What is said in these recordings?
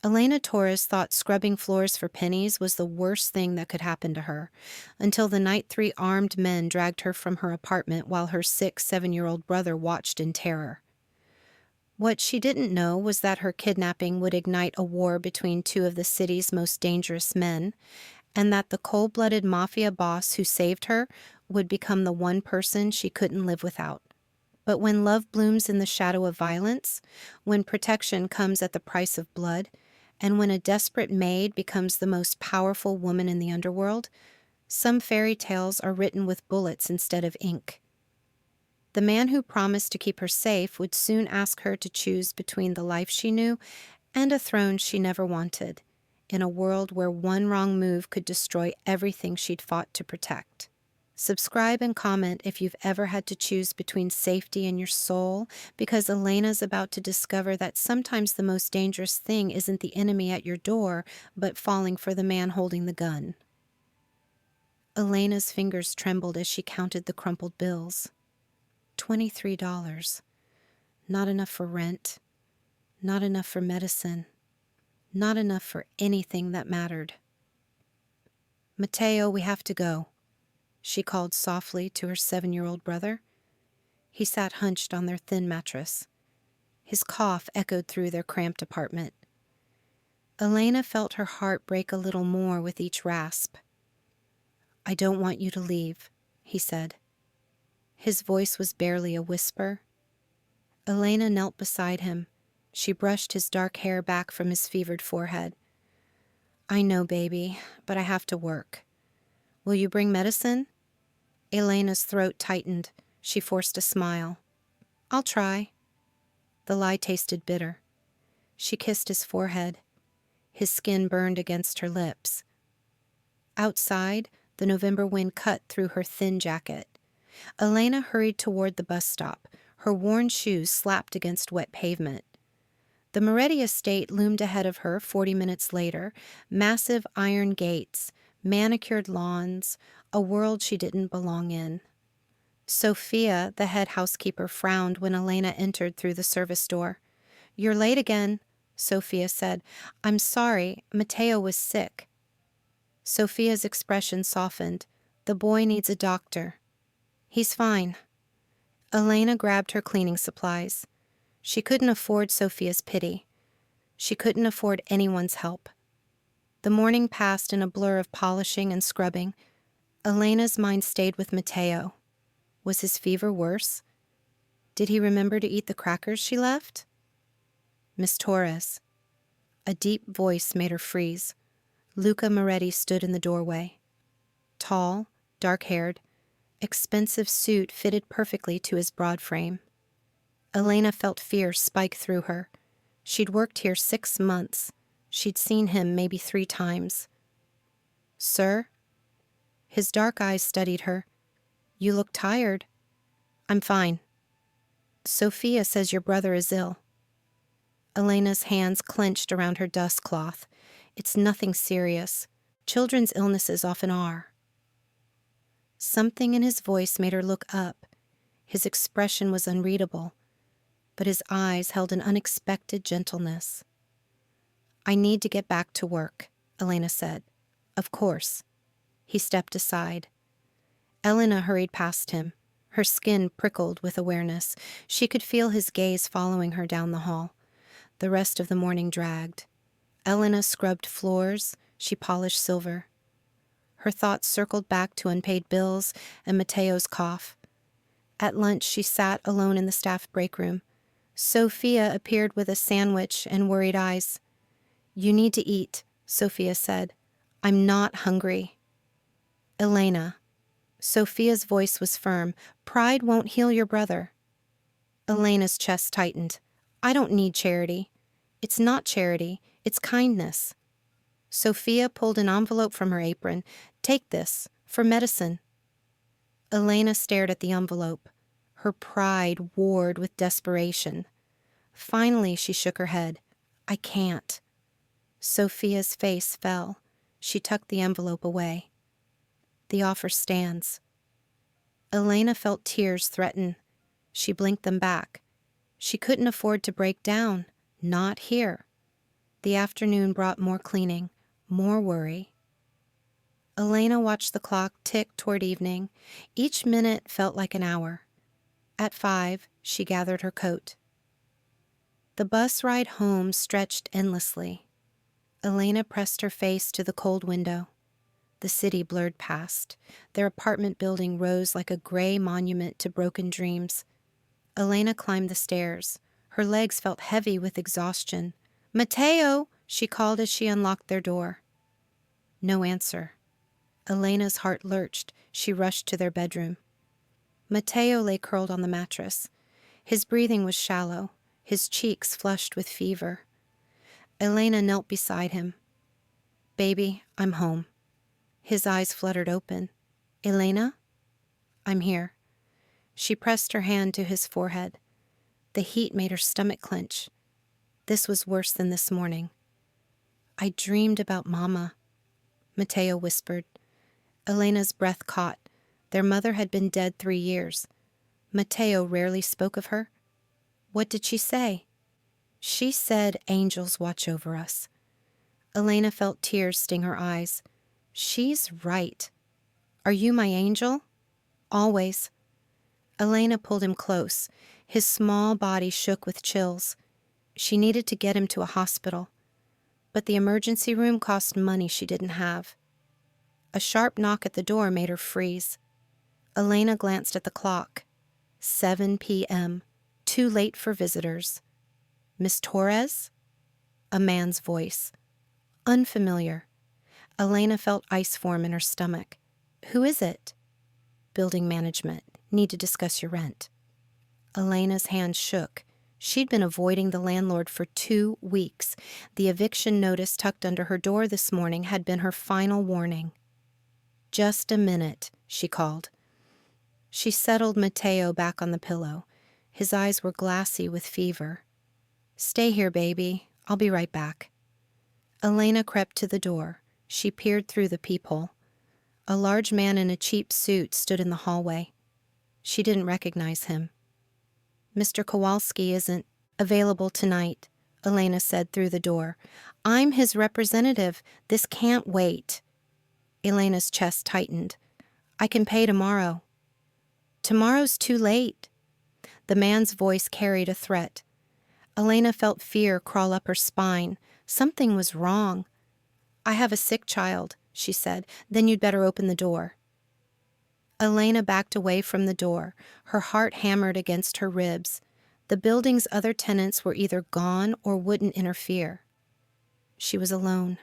Elena Torres thought scrubbing floors for pennies was the worst thing that could happen to her, until the night 3 armed men dragged her from her apartment while her sick 7-year-old brother watched in terror. What she didn't know was that her kidnapping would ignite a war between 2 of the city's most dangerous men, and that the cold-blooded mafia boss who saved her would become the one person she couldn't live without. But when love blooms in the shadow of violence, when protection comes at the price of blood, and when a desperate maid becomes the most powerful woman in the underworld, some fairy tales are written with bullets instead of ink. The man who promised to keep her safe would soon ask her to choose between the life she knew and a throne she never wanted, in a world where one wrong move could destroy everything she'd fought to protect. Subscribe and comment if you've ever had to choose between safety and your soul, because Elena's about to discover that sometimes the most dangerous thing isn't the enemy at your door, but falling for the man holding the gun. Elena's fingers trembled as she counted the crumpled bills. $23. Not enough for rent. Not enough for medicine. Not enough for anything that mattered. "Mateo, we have to go," she called softly to her 7-year-old brother. He sat hunched on their thin mattress. His cough echoed through their cramped apartment. Elena felt her heart break a little more with each rasp. "I don't want you to leave," he said. His voice was barely a whisper. Elena knelt beside him. She brushed his dark hair back from his fevered forehead. "I know, baby, but I have to work. Will you bring medicine?" Elena's throat tightened. She forced a smile. "I'll try." The lie tasted bitter. She kissed his forehead. His skin burned against her lips. Outside, the November wind cut through her thin jacket. Elena hurried toward the bus stop. Her worn shoes slapped against wet pavement. The Moretti estate loomed ahead of her 40 minutes later, massive iron gates, manicured lawns, a world she didn't belong in. Sophia, the head housekeeper, frowned when Elena entered through the service door. "You're late again," Sophia said. "I'm sorry, Mateo was sick." Sophia's expression softened. "The boy needs a doctor." "He's fine." Elena grabbed her cleaning supplies. She couldn't afford Sophia's pity. She couldn't afford anyone's help. The morning passed in a blur of polishing and scrubbing. Elena's mind stayed with Mateo. Was his fever worse? Did he remember to eat the crackers she left? "Miss Torres." A deep voice made her freeze. Luca Moretti stood in the doorway. Tall, dark-haired, expensive suit fitted perfectly to his broad frame. Elena felt fear spike through her. She'd worked here 6 months. She'd seen him maybe 3 times. "Sir?" His dark eyes studied her. "You look tired." "I'm fine." "Sophia says your brother is ill." Elena's hands clenched around her dust cloth. "It's nothing serious. Children's illnesses often are." Something in his voice made her look up. His expression was unreadable, but his eyes held an unexpected gentleness. "I need to get back to work," Elena said. "Of course." He stepped aside. Elena hurried past him. Her skin prickled with awareness. She could feel his gaze following her down the hall. The rest of the morning dragged. Elena scrubbed floors. She polished silver. Her thoughts circled back to unpaid bills and Mateo's cough. At lunch, she sat alone in the staff break room. Sophia appeared with a sandwich and worried eyes. "You need to eat," Sophia said. "I'm not hungry." "Elena." Sophia's voice was firm. "Pride won't heal your brother." Elena's chest tightened. "I don't need charity." "It's not charity. It's kindness." Sophia pulled an envelope from her apron. "Take this, for medicine." Elena stared at the envelope. Her pride warred with desperation. Finally, she shook her head. "I can't." Sophia's face fell. She tucked the envelope away. "The offer stands." Elena felt tears threaten. She blinked them back. She couldn't afford to break down. Not here. The afternoon brought more cleaning, more worry. Elena watched the clock tick toward evening. Each minute felt like an hour. At 5, she gathered her coat. The bus ride home stretched endlessly. Elena pressed her face to the cold window. The city blurred past. Their apartment building rose like a gray monument to broken dreams. Elena climbed the stairs. Her legs felt heavy with exhaustion. "Matteo!" she called as she unlocked their door. No answer. Elena's heart lurched. She rushed to their bedroom. Matteo lay curled on the mattress. His breathing was shallow, his cheeks flushed with fever. Elena knelt beside him. "Baby, I'm home." His eyes fluttered open. "Elena?" "I'm here." She pressed her hand to his forehead. The heat made her stomach clench. This was worse than this morning. "I dreamed about Mama," Matteo whispered. Elena's breath caught. Their mother had been dead 3 years. Matteo rarely spoke of her. What did she say? She said angels watch over us. Elena felt tears sting her eyes. She's right. Are you my angel? Always. Elena pulled him close. His small body shook with chills. She needed to get him to a hospital. But the emergency room cost money she didn't have. A sharp knock at the door made her freeze. Elena glanced at the clock. 7 p.m. Too late for visitors. "Miss Torres?" A man's voice. Unfamiliar. Elena felt ice form in her stomach. "Who is it?" "Building management. Need to discuss your rent." Elena's hand shook. She'd been avoiding the landlord for 2 weeks. The eviction notice tucked under her door this morning had been her final warning. "Just a minute," she called. She settled Matteo back on the pillow. His eyes were glassy with fever. "Stay here, baby. I'll be right back." Elena crept to the door. She peered through the peephole. A large man in a cheap suit stood in the hallway. She didn't recognize him. "Mr. Kowalski isn't available tonight," Elena said through the door. "I'm his representative. This can't wait." Elena's chest tightened. "I can pay tomorrow." "Tomorrow's too late." The man's voice carried a threat. Elena felt fear crawl up her spine. Something was wrong. "I have a sick child," she said. "Then you'd better open the door." Elena backed away from the door. Her heart hammered against her ribs. The building's other tenants were either gone or wouldn't interfere. She was alone.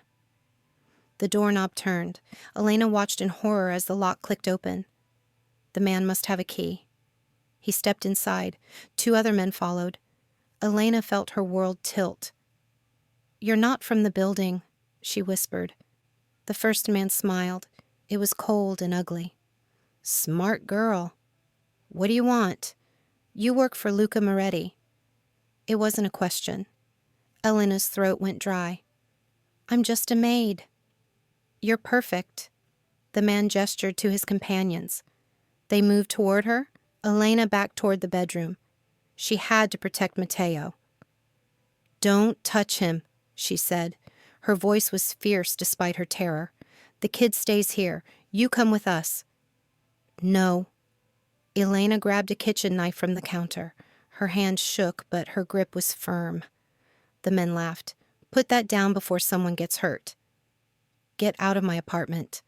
The doorknob turned. Elena watched in horror as the lock clicked open. The man must have a key. He stepped inside. 2 other men followed. Elena felt her world tilt. "You're not from the building," she whispered. The first man smiled. It was cold and ugly. "Smart girl. What do you want?" "You work for Luca Moretti." It wasn't a question. Elena's throat went dry. "I'm just a maid." "You're perfect." The man gestured to his companions. They moved toward her. Elena backed toward the bedroom. She had to protect Matteo. "Don't touch him," she said. Her voice was fierce despite her terror. "The kid stays here. You come with us." "No." Elena grabbed a kitchen knife from the counter. Her hand shook, but her grip was firm. The men laughed. "Put that down before someone gets hurt." "Get out of my apartment."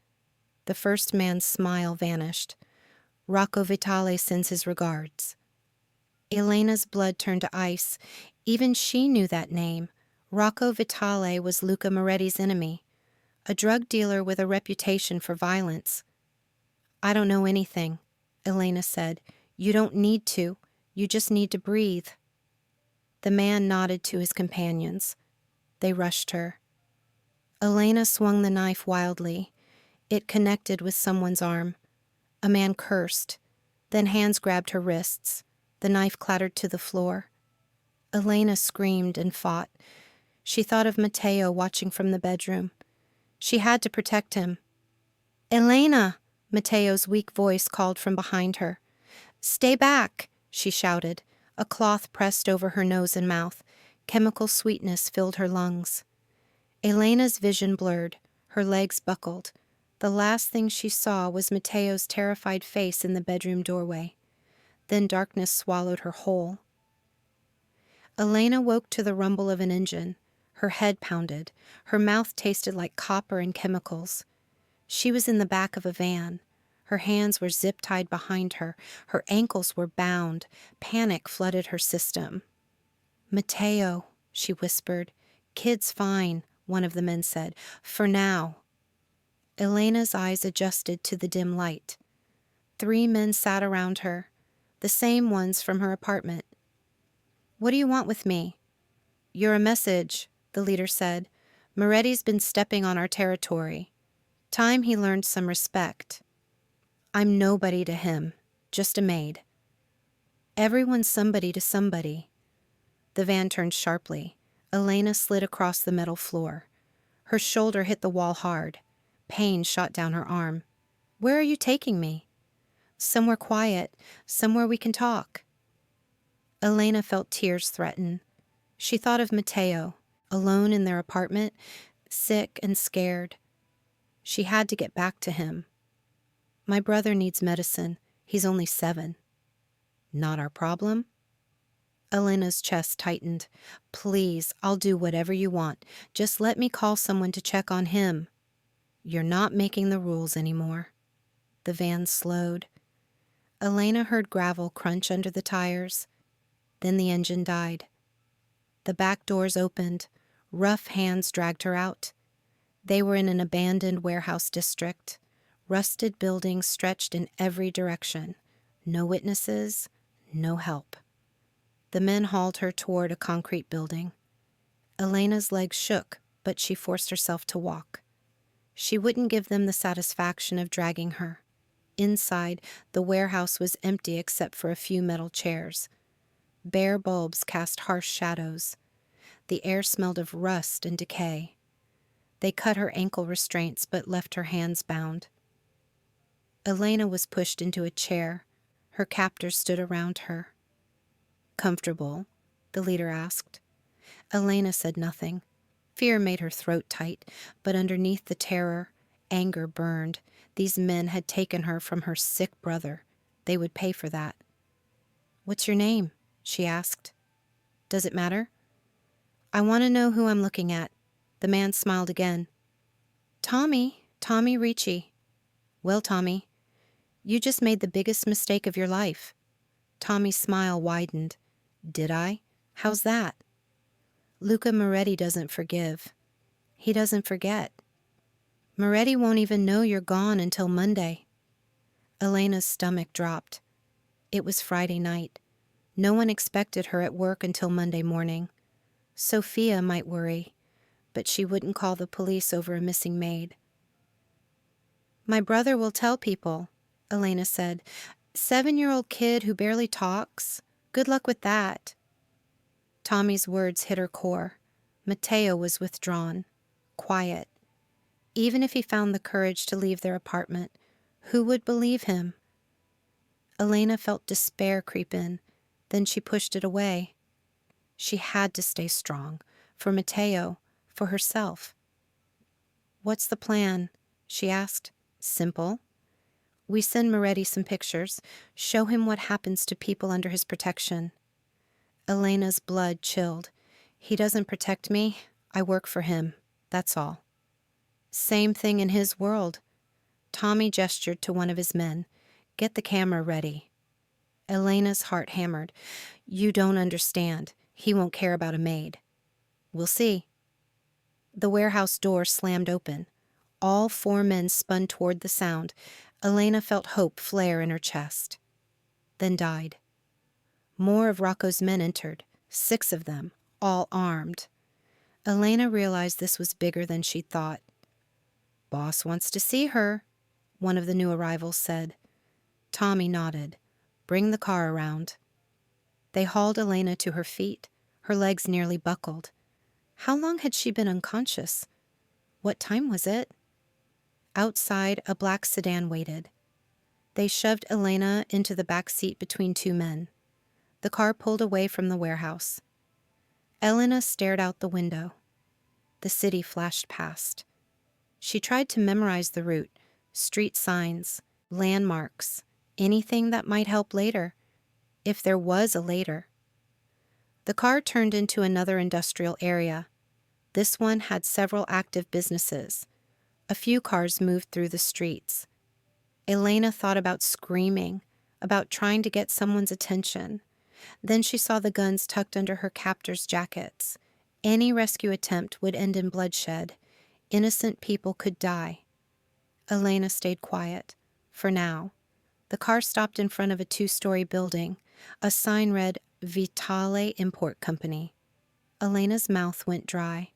The first man's smile vanished. "Rocco Vitale sends his regards." Elena's blood turned to ice. Even she knew that name. Rocco Vitale was Luca Moretti's enemy, a drug dealer with a reputation for violence. "I don't know anything," Elena said. "You don't need to. You just need to breathe." The man nodded to his companions. They rushed her. Elena swung the knife wildly. It connected with someone's arm. A man cursed. Then hands grabbed her wrists. The knife clattered to the floor. Elena screamed and fought. She thought of Matteo watching from the bedroom. She had to protect him. "Elena!" Matteo's weak voice called from behind her. "Stay back!" she shouted. A cloth pressed over her nose and mouth. Chemical sweetness filled her lungs. Elena's vision blurred, her legs buckled. The last thing she saw was Mateo's terrified face in the bedroom doorway. Then darkness swallowed her whole. Elena woke to the rumble of an engine. Her head pounded. Her mouth tasted like copper and chemicals. She was in the back of a van. Her hands were zip-tied behind her. Her ankles were bound. Panic flooded her system. "Mateo," she whispered. "Kid's fine," one of the men said. "For now." Elena's eyes adjusted to the dim light. 3 men sat around her, the same ones from her apartment. "What do you want with me?" "You're a message," the leader said. "Moretti's been stepping on our territory. Time he learned some respect. I'm nobody to him, just a maid." "Everyone's somebody to somebody." The van turned sharply. Elena slid across the metal floor. Her shoulder hit the wall hard. Pain shot down her arm. "Where are you taking me?" "Somewhere quiet, somewhere we can talk." Elena felt tears threaten. She thought of Mateo, alone in their apartment, sick and scared. She had to get back to him. "My brother needs medicine. He's only 7. "Not our problem?" Elena's chest tightened. "Please, I'll do whatever you want. Just let me call someone to check on him." "You're not making the rules anymore." The van slowed. Elena heard gravel crunch under the tires. Then the engine died. The back doors opened. Rough hands dragged her out. They were in an abandoned warehouse district. Rusted buildings stretched in every direction. No witnesses, no help. The men hauled her toward a concrete building. Elena's legs shook, but she forced herself to walk. She wouldn't give them the satisfaction of dragging her. Inside, the warehouse was empty except for a few metal chairs. Bare bulbs cast harsh shadows. The air smelled of rust and decay. They cut her ankle restraints but left her hands bound. Elena was pushed into a chair. Her captors stood around her. "Comfortable?" the leader asked. Elena said nothing. Fear made her throat tight, but underneath the terror, anger burned. These men had taken her from her sick brother. They would pay for that. "What's your name?" she asked. "Does it matter?" "I want to know who I'm looking at." The man smiled again. Tommy Ricci." "Well, Tommy, you just made the biggest mistake of your life." Tommy's smile widened. "Did I? How's that?" "Luca Moretti doesn't forgive. He doesn't forget. Moretti won't even know you're gone until Monday." Elena's stomach dropped. It was Friday night. No one expected her at work until Monday morning. Sophia might worry, but she wouldn't call the police over a missing maid. "My brother will tell people," Elena said. 7-year-old kid who barely talks. Good luck with that." Tommy's words hit her core. Mateo was withdrawn, quiet. Even if he found the courage to leave their apartment, who would believe him? Elena felt despair creep in. Then she pushed it away. She had to stay strong, for Mateo, for herself. "What's the plan?" she asked. "Simple. We send Moretti some pictures, show him what happens to people under his protection." Elena's blood chilled. "He doesn't protect me. I work for him. That's all." "Same thing in his world." Tommy gestured to one of his men. "Get the camera ready." Elena's heart hammered. "You don't understand. He won't care about a maid." "We'll see." The warehouse door slammed open. All 4 men spun toward the sound. Elena felt hope flare in her chest. Then died. More of Rocco's men entered, 6 of them, all armed. Elena realized this was bigger than she thought. "Boss wants to see her," one of the new arrivals said. Tommy nodded. "Bring the car around." They hauled Elena to her feet. Her legs nearly buckled. How long had she been unconscious? What time was it? Outside, a black sedan waited. They shoved Elena into the back seat between 2 men. The car pulled away from the warehouse. Elena stared out the window. The city flashed past. She tried to memorize the route, street signs, landmarks, anything that might help later, if there was a later. The car turned into another industrial area. This one had several active businesses. A few cars moved through the streets. Elena thought about screaming, about trying to get someone's attention. Then she saw the guns tucked under her captors' jackets. Any rescue attempt would end in bloodshed. Innocent people could die. Elena stayed quiet, for now. The car stopped in front of a 2-story building. A sign read, Vitale Import Company. Elena's mouth went dry.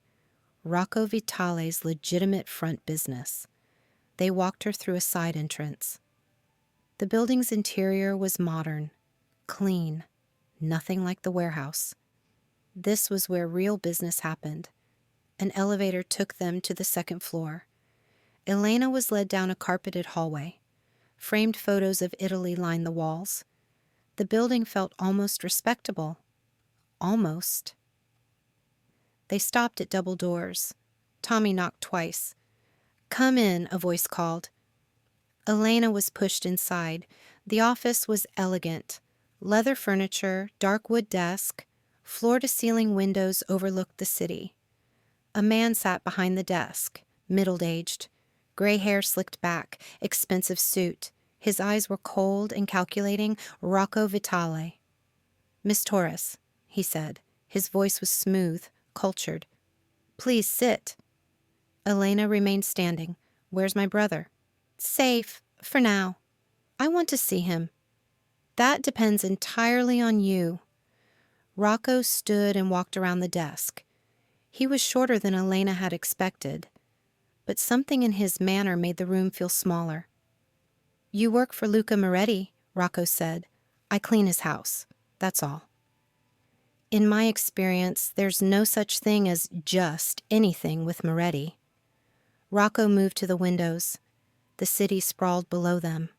Rocco Vitale's legitimate front business. They walked her through a side entrance. The building's interior was modern, clean, nothing like the warehouse. This was where real business happened. An elevator took them to the second floor. Elena was led down a carpeted hallway. Framed photos of Italy lined the walls. The building felt almost respectable. Almost. They stopped at double doors. Tommy knocked twice. "Come in," a voice called. Elena was pushed inside. The office was elegant. Leather furniture, dark wood desk, floor-to-ceiling windows overlooked the city. A man sat behind the desk, middle-aged, gray hair slicked back, expensive suit. His eyes were cold and calculating. Rocco Vitale. "Miss Torres," he said. His voice was smooth, cultured. "Please sit." Elena remained standing. "Where's my brother?" "Safe, for now. I want to see him." "That depends entirely on you." Rocco stood and walked around the desk. He was shorter than Elena had expected, but something in his manner made the room feel smaller. "You work for Luca Moretti," Rocco said. "I clean his house. That's all." "In my experience, there's no such thing as just anything with Moretti." Rocco moved to the windows. The city sprawled below them.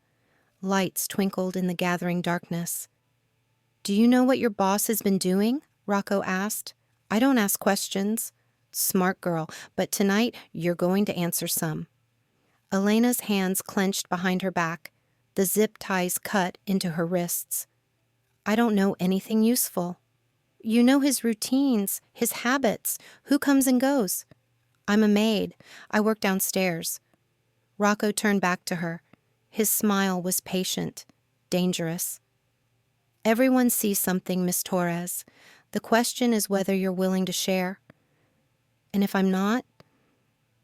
Lights twinkled in the gathering darkness. "Do you know what your boss has been doing?" Rocco asked. "I don't ask questions." "Smart girl, but tonight you're going to answer some." Elena's hands clenched behind her back. The zip ties cut into her wrists. "I don't know anything useful." "You know his routines, his habits, who comes and goes." "I'm a maid. I work downstairs." Rocco turned back to her. His smile was patient, dangerous. "Everyone sees something, Miss Torres. The question is whether you're willing to share. And if I'm not,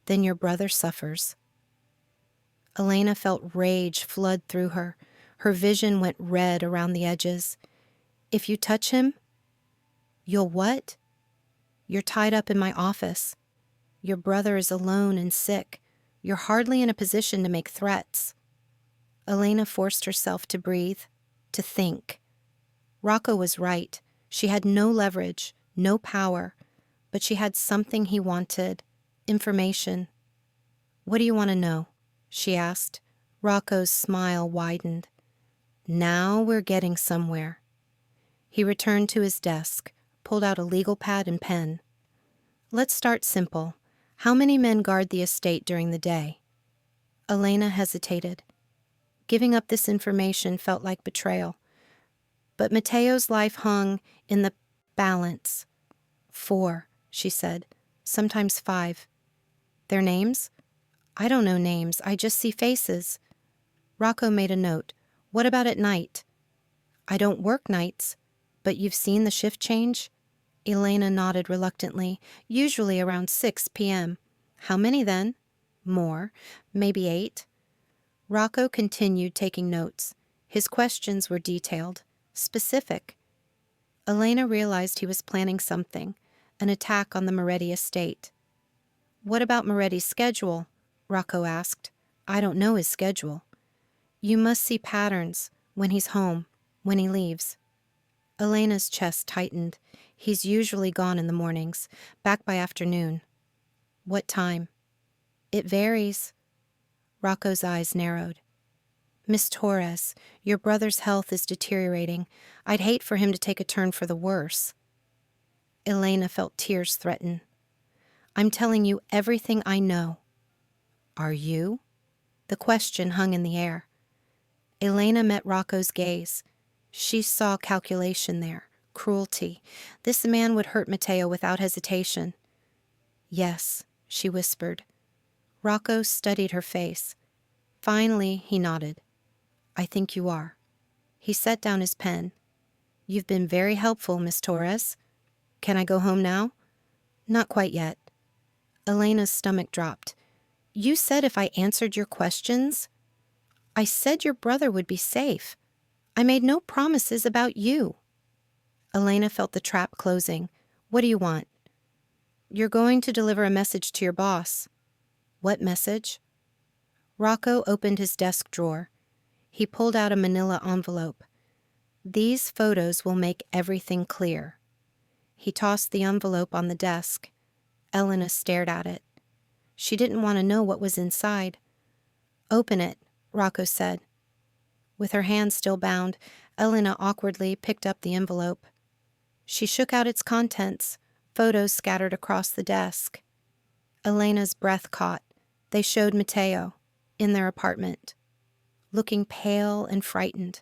then your brother suffers." Elena felt rage flood through her. Her vision went red around the edges. "If you touch him?" "You'll what?" "You're tied up in my office. Your brother is alone and sick. You're hardly in a position to make threats." Elena forced herself to breathe, to think. Rocco was right. She had no leverage, no power, but she had something he wanted, information. "What do you want to know?" she asked. Rocco's smile widened. "Now we're getting somewhere." He returned to his desk, pulled out a legal pad and pen. "Let's start simple. How many men guard the estate during the day?" Elena hesitated. Giving up this information felt like betrayal. But Matteo's life hung in the balance. "4," she said. "Sometimes 5. "Their names?" "I don't know names. I just see faces." Rocco made a note. "What about at night?" "I don't work nights. But you've seen the shift change?" Elena nodded reluctantly. "Usually around 6 p.m. "How many then?" "More. Maybe 8. Rocco continued taking notes. His questions were detailed, specific. Elena realized he was planning something, an attack on the Moretti estate. "What about Moretti's schedule?" Rocco asked. "I don't know his schedule." "You must see patterns, when he's home, when he leaves." Elena's chest tightened. "He's usually gone in the mornings, back by afternoon." "What time?" "It varies." Rocco's eyes narrowed. "Miss Torres, your brother's health is deteriorating. I'd hate for him to take a turn for the worse." Elena felt tears threaten. I'm telling you everything I know. Are you? The question hung in the air. Elena met Rocco's gaze. She saw calculation there, cruelty. This man would hurt Matteo without hesitation. Yes, she whispered. Rocco studied her face. Finally, he nodded. I think you are. He set down his pen. You've been very helpful, Miss Torres. Can I go home now? Not quite yet. Elena's stomach dropped. You said if I answered your questions? I said your brother would be safe. I made no promises about you. Elena felt the trap closing. What do you want? You're going to deliver a message to your boss. What message? Rocco opened his desk drawer. He pulled out a manila envelope. These photos will make everything clear. He tossed the envelope on the desk. Elena stared at it. She didn't want to know what was inside. Open it, Rocco said. With her hands still bound, Elena awkwardly picked up the envelope. She shook out its contents, photos scattered across the desk. Elena's breath caught. They showed Matteo, in their apartment, looking pale and frightened.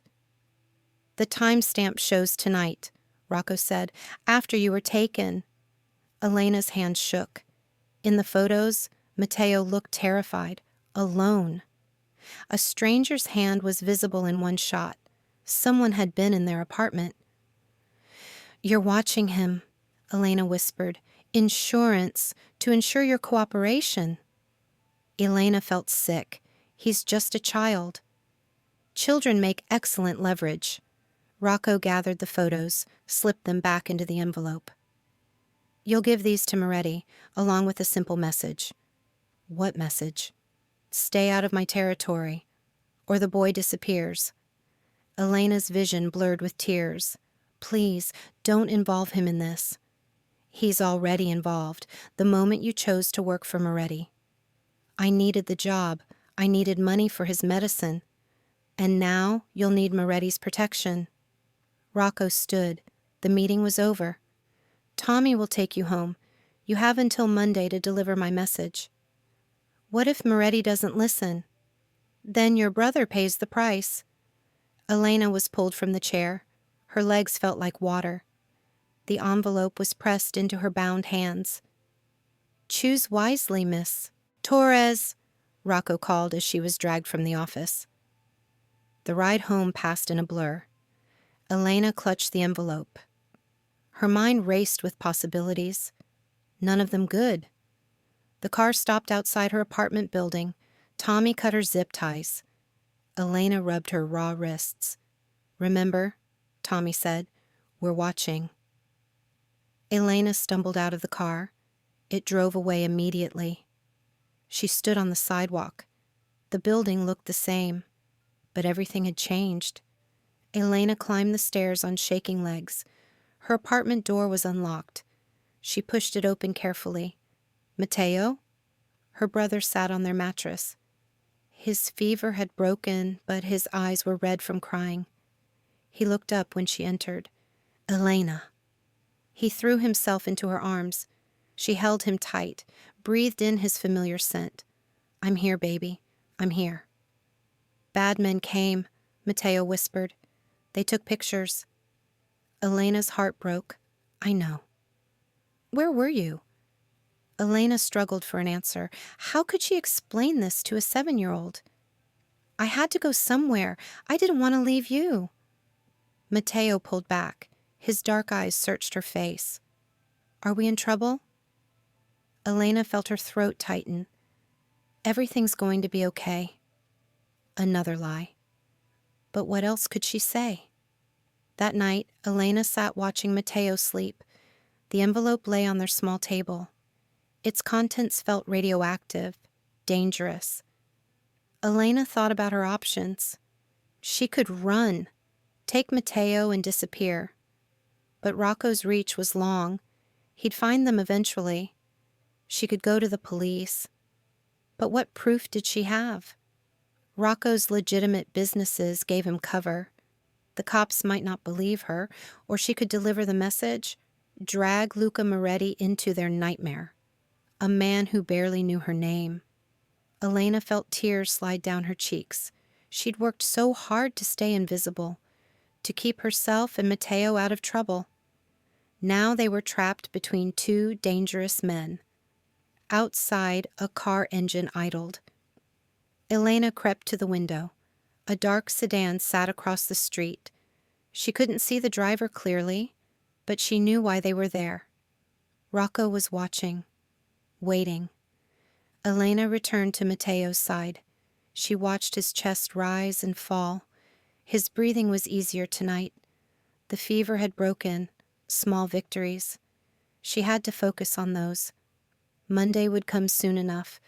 The timestamp shows tonight, Rocco said, after you were taken. Elena's hands shook. In the photos, Matteo looked terrified, alone. A stranger's hand was visible in one shot. Someone had been in their apartment. You're watching him, Elena whispered. Insurance, to ensure your cooperation. Elena felt sick. He's just a child. Children make excellent leverage. Rocco gathered the photos, slipped them back into the envelope. You'll give these to Moretti, along with a simple message. What message? Stay out of my territory, or the boy disappears. Elena's vision blurred with tears. Please, don't involve him in this. He's already involved, the moment you chose to work for Moretti. I needed the job. I needed money for his medicine. And now you'll need Moretti's protection. Rocco stood. The meeting was over. Tommy will take you home. You have until Monday to deliver my message. What if Moretti doesn't listen? Then your brother pays the price. Elena was pulled from the chair. Her legs felt like water. The envelope was pressed into her bound hands. Choose wisely, Miss Torres, Rocco called as she was dragged from the office. The ride home passed in a blur. Elena clutched the envelope. Her mind raced with possibilities, none of them good. The car stopped outside her apartment building. Tommy cut her zip ties. Elena rubbed her raw wrists. Remember, Tommy said, we're watching. Elena stumbled out of the car. It drove away immediately. She stood on the sidewalk. The building looked the same, but everything had changed. Elena climbed the stairs on shaking legs. Her apartment door was unlocked. She pushed it open carefully. Matteo? Her brother sat on their mattress. His fever had broken, but his eyes were red from crying. He looked up when she entered. Elena. He threw himself into her arms. She held him tight, breathed in his familiar scent. I'm here, baby. I'm here. Bad men came, Matteo whispered. They took pictures. Elena's heart broke. I know. Where were you? Elena struggled for an answer. How could she explain this to a 7-year-old? I had to go somewhere. I didn't want to leave you. Matteo pulled back. His dark eyes searched her face. Are we in trouble? Elena felt her throat tighten. Everything's going to be okay. Another lie. But what else could she say? That night, Elena sat watching Matteo sleep. The envelope lay on their small table. Its contents felt radioactive, dangerous. Elena thought about her options. She could run, take Matteo and disappear. But Rocco's reach was long. He'd find them eventually. She could go to the police. But what proof did she have? Rocco's legitimate businesses gave him cover. The cops might not believe her, or she could deliver the message, drag Luca Moretti into their nightmare. a man who barely knew her name. Elena felt tears slide down her cheeks. She'd worked so hard to stay invisible, to keep herself and Matteo out of trouble. Now they were trapped between two dangerous men. Outside, a car engine idled. Elena crept to the window. A dark sedan sat across the street. She couldn't see the driver clearly, but she knew why they were there. Rocco was watching, waiting. Elena returned to Matteo's side. She watched his chest rise and fall. His breathing was easier tonight. The fever had broken, small victories. She had to focus on those. Monday would come soon enough.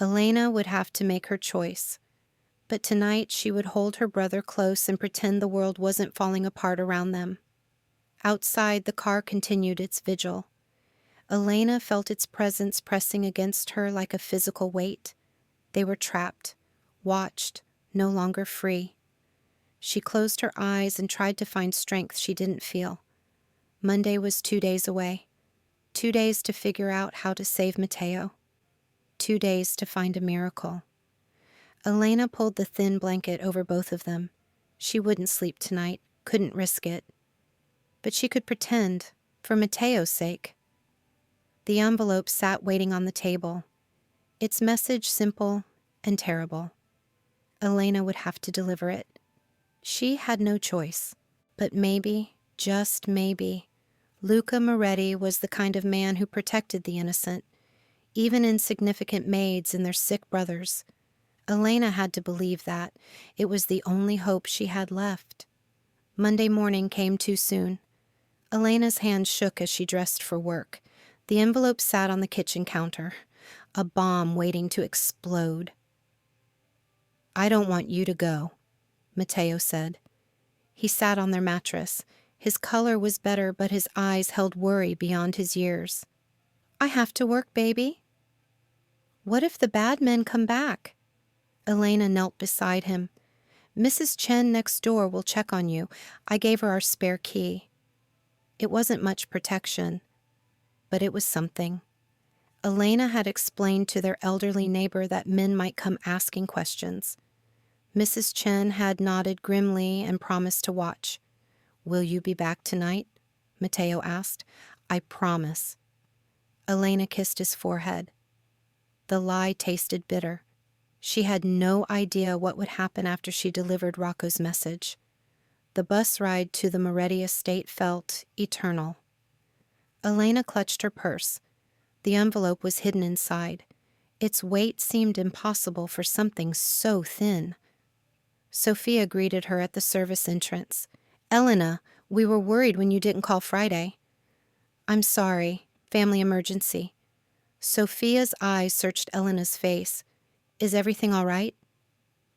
Elena would have to make her choice. But tonight she would hold her brother close and pretend the world wasn't falling apart around them. Outside, the car continued its vigil. Elena felt its presence pressing against her like a physical weight. They were trapped, watched, no longer free. She closed her eyes and tried to find strength she didn't feel. Monday was 2 days away. 2 days to figure out how to save Matteo. 2 days to find a miracle. Elena pulled the thin blanket over both of them. She wouldn't sleep tonight, couldn't risk it. But she could pretend, for Matteo's sake. The envelope sat waiting on the table. Its message simple and terrible. Elena would have to deliver it. She had no choice. But maybe, just maybe, Luca Moretti was the kind of man who protected the innocent, even insignificant maids and their sick brothers. Elena had to believe that. It was the only hope she had left. Monday morning came too soon. Elena's hands shook as she dressed for work. The envelope sat on the kitchen counter, a bomb waiting to explode. "I don't want you to go," Matteo said. He sat on their mattress. His color was better, but his eyes held worry beyond his years. "I have to work, baby." "What if the bad men come back?" Elena knelt beside him. "Mrs. Chen next door will check on you. I gave her our spare key." It wasn't much protection, but it was something. Elena had explained to their elderly neighbor that men might come asking questions. Mrs. Chen had nodded grimly and promised to watch. "Will you be back tonight?" Matteo asked. "I promise." Elena kissed his forehead. The lie tasted bitter. She had no idea what would happen after she delivered Rocco's message. The bus ride to the Moretti estate felt eternal. Elena clutched her purse. The envelope was hidden inside. Its weight seemed impossible for something so thin. Sophia greeted her at the service entrance. "Elena, we were worried when you didn't call Friday." "I'm sorry. Family emergency." Sophia's eyes searched Elena's face. "Is everything all right?"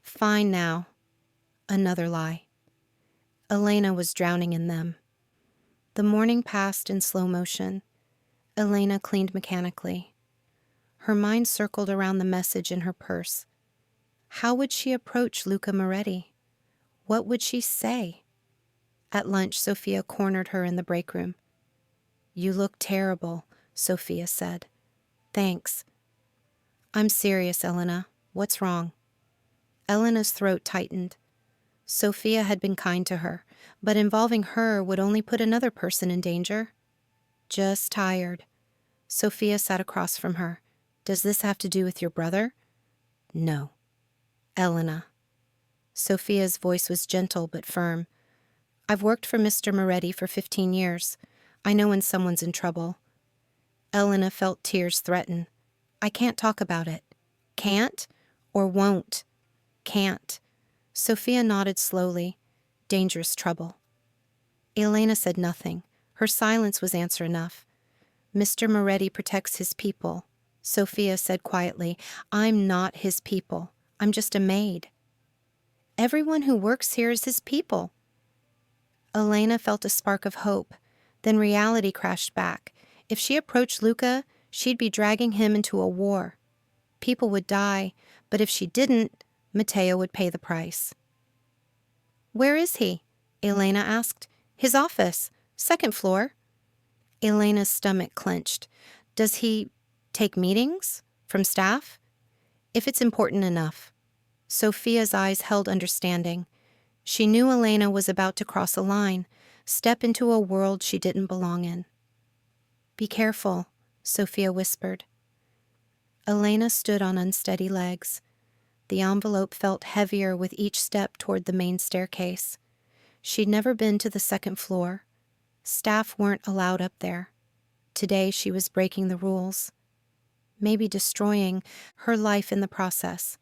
"Fine now." Another lie. Elena was drowning in them. The morning passed in slow motion. Elena cleaned mechanically. Her mind circled around the message in her purse. How would she approach Luca Moretti? What would she say? At lunch, Sophia cornered her in the break room. "You look terrible," Sophia said. "Thanks." "I'm serious, Elena. What's wrong?" Elena's throat tightened. Sophia had been kind to her, but involving her would only put another person in danger. "Just tired." Sophia sat across from her. "Does this have to do with your brother?" "No." "Elena." Sophia's voice was gentle but firm. "I've worked for Mr. Moretti for 15 years. I know when someone's in trouble." Elena felt tears threaten. "I can't talk about it." "Can't or won't?" "Can't." Sophia nodded slowly. Dangerous trouble. Elena said nothing. Her silence was answer enough. "Mr. Moretti protects his people," Sophia said quietly. "I'm not his people. I'm just a maid." "Everyone who works here is his people." Elena felt a spark of hope. Then reality crashed back. If she approached Luca, she'd be dragging him into a war. People would die, but if she didn't, Matteo would pay the price. "Where is he?" Elena asked. "His office. 2nd floor." Elena's stomach clenched. Does he Take meetings? From staff? If it's important enough. Sophia's eyes held understanding. She knew Elena was about to cross a line, step into a world she didn't belong in. Be careful, Sophia whispered. Elena stood on unsteady legs. The envelope felt heavier with each step toward the main staircase. She'd never been to the second floor. Staff weren't allowed up there. Today she was breaking the rules. Maybe destroying her life in the process.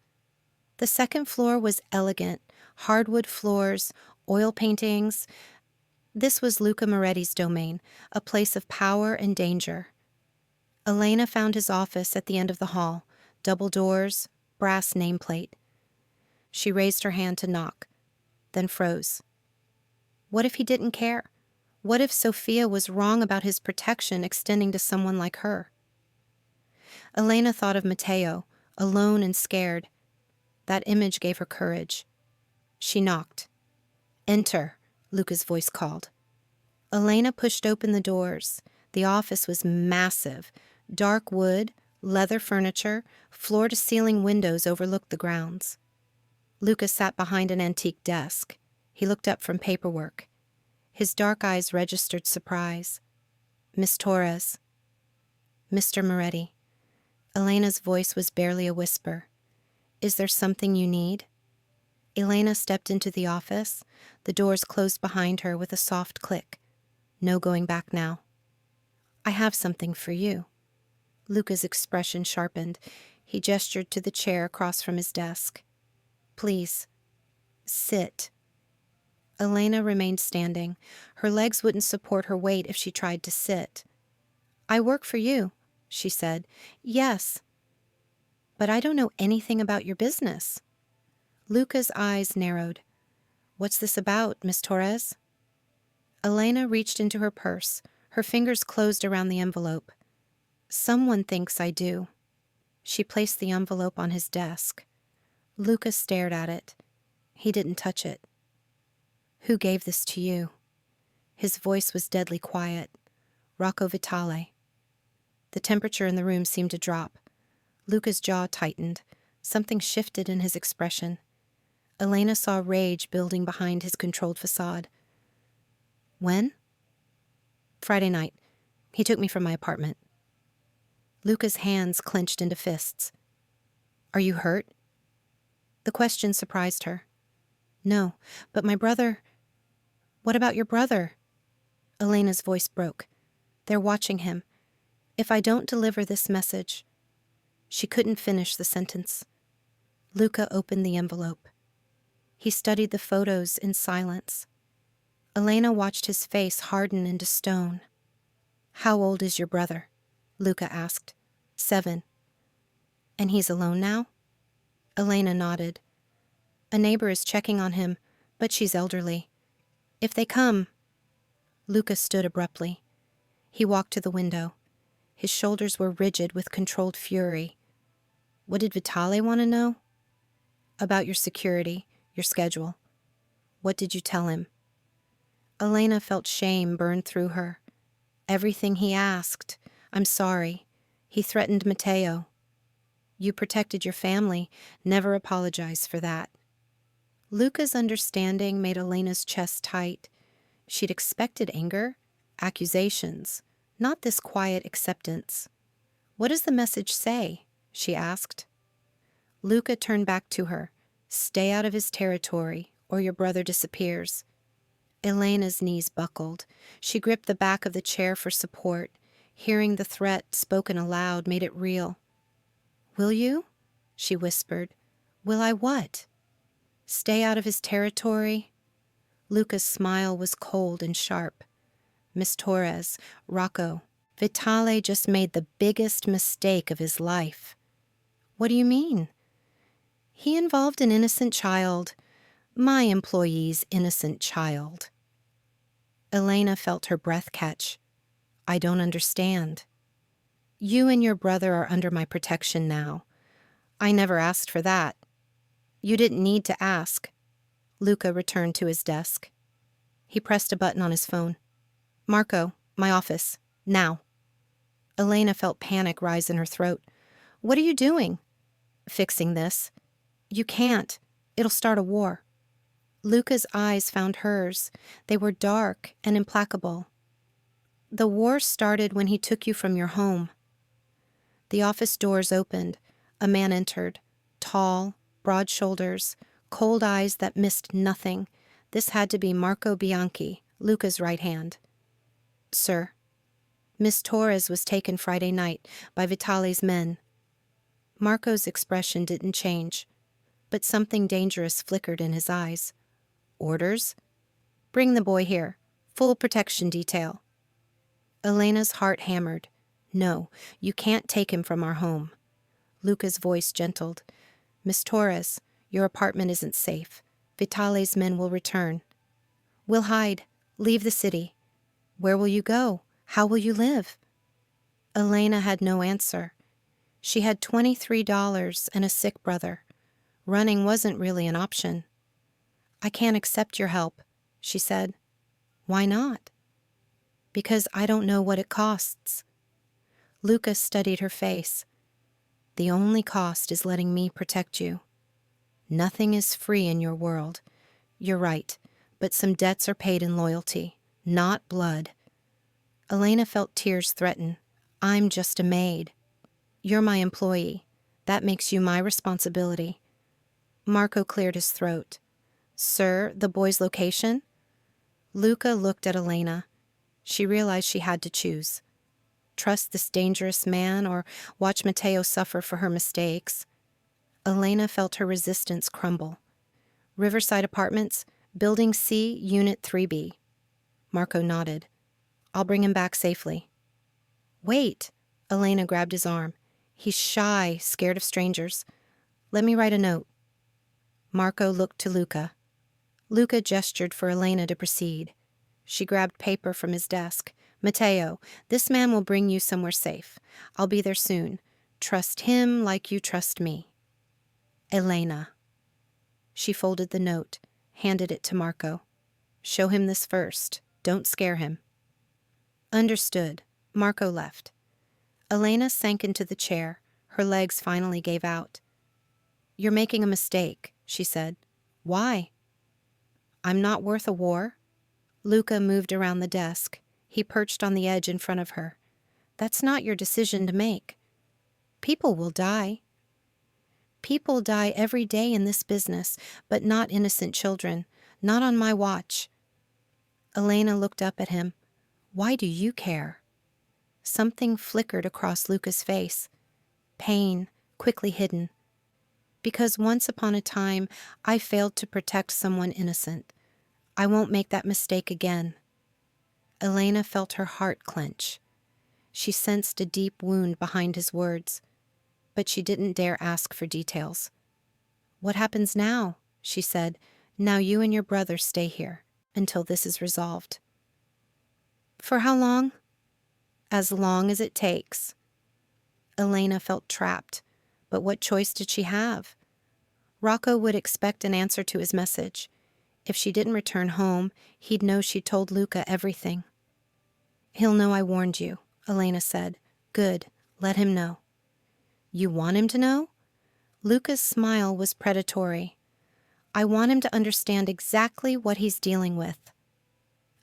The second floor was elegant, hardwood floors, oil paintings. This was Luca Moretti's domain, a place of power and danger. Elena found his office at the end of the hall, double doors, brass nameplate. She raised her hand to knock, then froze. What if he didn't care? What if Sophia was wrong about his protection extending to someone like her? Elena thought of Matteo, alone and scared. That image gave her courage. She knocked. Enter, Luca's voice called. Elena pushed open the doors. The office was massive. Dark wood, leather furniture, floor-to-ceiling windows overlooked the grounds. Luca sat behind an antique desk. He looked up from paperwork. His dark eyes registered surprise. Miss Torres. Mr. Moretti. Elena's voice was barely a whisper. Is there something you need? Elena stepped into the office. The doors closed behind her with a soft click. No going back now. I have something for you. Luca's expression sharpened. He gestured to the chair across from his desk. Please, sit. Elena remained standing. Her legs wouldn't support her weight if she tried to sit. I work for you, she said. Yes. But I don't know anything about your business. Luca's eyes narrowed. What's this about, Miss Torres? Elena reached into her purse. Her fingers closed around the envelope. Someone thinks I do. She placed the envelope on his desk. Luca stared at it. He didn't touch it. Who gave this to you? His voice was deadly quiet. Rocco Vitale. The temperature in the room seemed to drop. Luca's jaw tightened. Something shifted in his expression. Elena saw rage building behind his controlled facade. When? Friday night. He took me from my apartment. Luca's hands clenched into fists. Are you hurt? The question surprised her. No, but my brother... What about your brother? Elena's voice broke. They're watching him. If I don't deliver this message... She couldn't finish the sentence. Luca opened the envelope. He studied the photos in silence. Elena watched his face harden into stone. How old is your brother? Luca asked. 7. And he's alone now? Elena nodded. A neighbor is checking on him, but she's elderly. If they come... Luca stood abruptly. He walked to the window. His shoulders were rigid with controlled fury. What did Vitale want to know? About your security, your schedule. What did you tell him? Elena felt shame burn through her. Everything he asked. I'm sorry. He threatened Matteo. You protected your family. Never apologize for that. Luca's understanding made Elena's chest tight. She'd expected anger, accusations, not this quiet acceptance. What does the message say? She asked. Luca turned back to her. Stay out of his territory, or your brother disappears. Elena's knees buckled. She gripped the back of the chair for support. Hearing the threat spoken aloud made it real. Will you? She whispered. Will I what? Stay out of his territory? Luca's smile was cold and sharp. Miss Torres, Rocco, Vitale just made the biggest mistake of his life. What do you mean? He involved an innocent child. My employee's innocent child. Elena felt her breath catch. I don't understand. You and your brother are under my protection now. I never asked for that. You didn't need to ask. Luca returned to his desk. He pressed a button on his phone. Marco, my office. Now. Elena felt panic rise in her throat. "What are you doing?" "Fixing this." "You can't. It'll start a war." Luca's eyes found hers. They were dark and implacable. "The war started when he took you from your home." The office doors opened. A man entered. Tall, broad shoulders, cold eyes that missed nothing. This had to be Marco Bianchi, Luca's right hand. "Sir." "Miss Torres was taken Friday night by Vitale's men." Marco's expression didn't change, but something dangerous flickered in his eyes. "Orders?" "Bring the boy here. Full protection detail." Elena's heart hammered. "No, you can't take him from our home." Luca's voice gentled. "Miss Torres, your apartment isn't safe. Vitale's men will return." "We'll hide. Leave the city." "Where will you go? How will you live?" Elena had no answer. She had $23 and a sick brother. Running wasn't really an option. "I can't accept your help," she said. "Why not?" "Because I don't know what it costs." Luca studied her face. "The only cost is letting me protect you. Nothing is free in your world. You're right, but some debts are paid in loyalty, not blood." Elena felt tears threaten. "I'm just a maid." "You're my employee. That makes you my responsibility." Marco cleared his throat. "Sir, the boy's location?" Luca looked at Elena. She realized she had to choose. Trust this dangerous man or watch Matteo suffer for her mistakes. Elena felt her resistance crumble. "Riverside Apartments, Building C, Unit 3B. Marco nodded. "I'll bring him back safely." "Wait." Elena grabbed his arm. "He's shy, scared of strangers. Let me write a note." Marco looked to Luca. Luca gestured for Elena to proceed. She grabbed paper from his desk. "Matteo, this man will bring you somewhere safe. I'll be there soon. Trust him like you trust me. Elena." She folded the note, handed it to Marco. "Show him this first. Don't scare him." Understood. Marco left. Elena sank into the chair. Her legs finally gave out. "You're making a mistake," she said. "Why?" "I'm not worth a war." Luca moved around the desk. He perched on the edge in front of her. "That's not your decision to make. People will die." "People die every day in this business, but not innocent children. Not on my watch." Elena looked up at him. "Why do you care?" Something flickered across Luca's face. Pain, quickly hidden. "Because once upon a time, I failed to protect someone innocent. I won't make that mistake again." Elena felt her heart clench. She sensed a deep wound behind his words, but she didn't dare ask for details. "What happens now?" she said. "Now you and your brother stay here until this is resolved." "For how long?" "As long as it takes." Elena felt trapped, but what choice did she have? Rocco would expect an answer to his message. If she didn't return home, he'd know she'd told Luca everything. "He'll know I warned you," Elena said. "Good. Let him know." "You want him to know?" Luca's smile was predatory. "I want him to understand exactly what he's dealing with."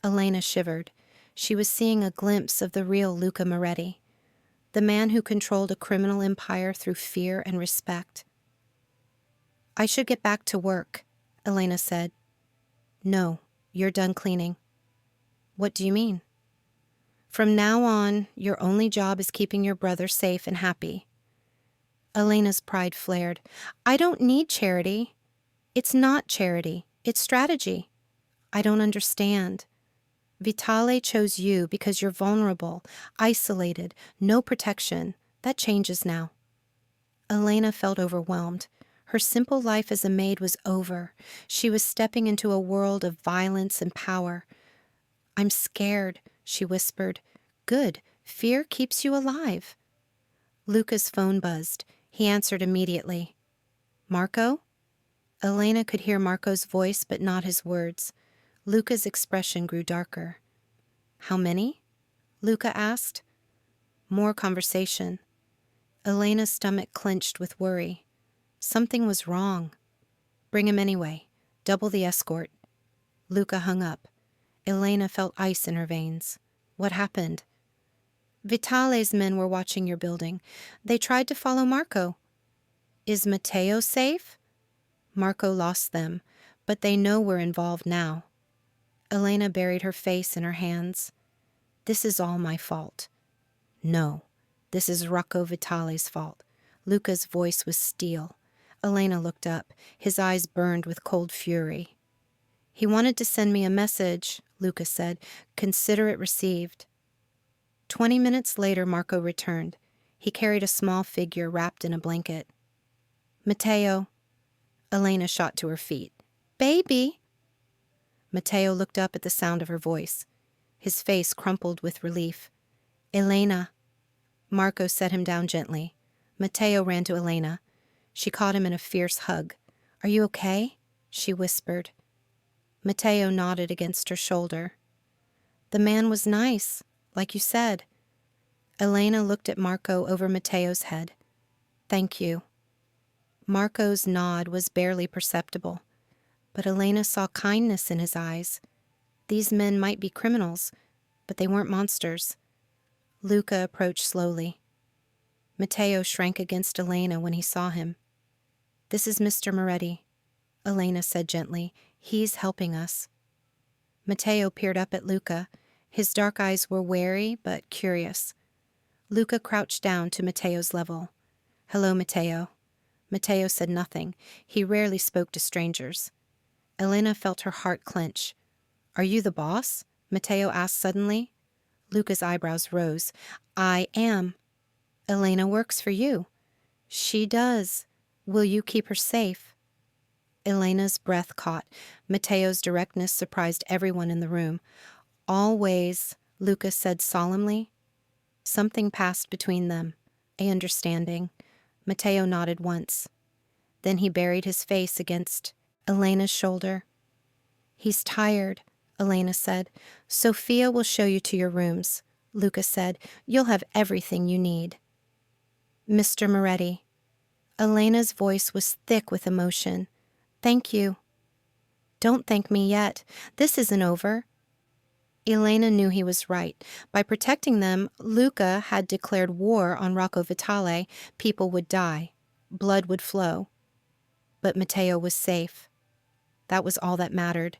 Elena shivered. She was seeing a glimpse of the real Luca Moretti, the man who controlled a criminal empire through fear and respect. "I should get back to work," Elena said. "No, you're done cleaning." "What do you mean?" "From now on, your only job is keeping your brother safe and happy." Elena's pride flared. "I don't need charity." "It's not charity. It's strategy." "I don't understand." "Vitale chose you because you're vulnerable, isolated, no protection. That changes now." Elena felt overwhelmed. Her simple life as a maid was over. She was stepping into a world of violence and power. "I'm scared," she whispered. "Good. Fear keeps you alive." Luca's phone buzzed. He answered immediately. "Marco?" Elena could hear Marco's voice, but not his words. Luca's expression grew darker. "How many?" Luca asked. More conversation. Elena's stomach clenched with worry. Something was wrong. Bring him anyway. Double the escort. Luca hung up. Elena felt ice in her veins. What happened? Vitale's men were watching your building. They tried to follow Marco. Is Matteo safe? Marco lost them, but they know we're involved now. Elena buried her face in her hands. This is all my fault. No, this is Rocco Vitale's fault. Luca's voice was steel. Elena looked up. His eyes burned with cold fury. He wanted to send me a message, Luca said. Consider it received. 20 minutes later, Marco returned. He carried a small figure wrapped in a blanket. Matteo. Elena shot to her feet. Baby! Matteo looked up at the sound of her voice. His face crumpled with relief. Elena. Marco set him down gently. Matteo ran to Elena. She caught him in a fierce hug. Are you okay? She whispered. Matteo nodded against her shoulder. The man was nice, like you said. Elena looked at Marco over Matteo's head. Thank you. Marco's nod was barely perceptible, but Elena saw kindness in his eyes. These men might be criminals, but they weren't monsters. Luca approached slowly. Matteo shrank against Elena when he saw him. This is Mr. Moretti, Elena said gently. He's helping us. Matteo peered up at Luca. His dark eyes were wary but curious. Luca crouched down to Matteo's level. Hello, Matteo. Matteo said nothing. He rarely spoke to strangers. Elena felt her heart clench. Are you the boss? Matteo asked suddenly. Luca's eyebrows rose. I am. Elena works for you. She does. Will you keep her safe? Elena's breath caught. Matteo's directness surprised everyone in the room. Always, Luca said solemnly. Something passed between them, a understanding. Matteo nodded once. Then he buried his face against Elena's shoulder. He's tired, Elena said. Sophia will show you to your rooms, Luca said. You'll have everything you need. Mr. Moretti. Elena's voice was thick with emotion. Thank you. Don't thank me yet. This isn't over. Elena knew he was right. By protecting them, Luca had declared war on Rocco Vitale. People would die. Blood would flow. But Matteo was safe. That was all that mattered.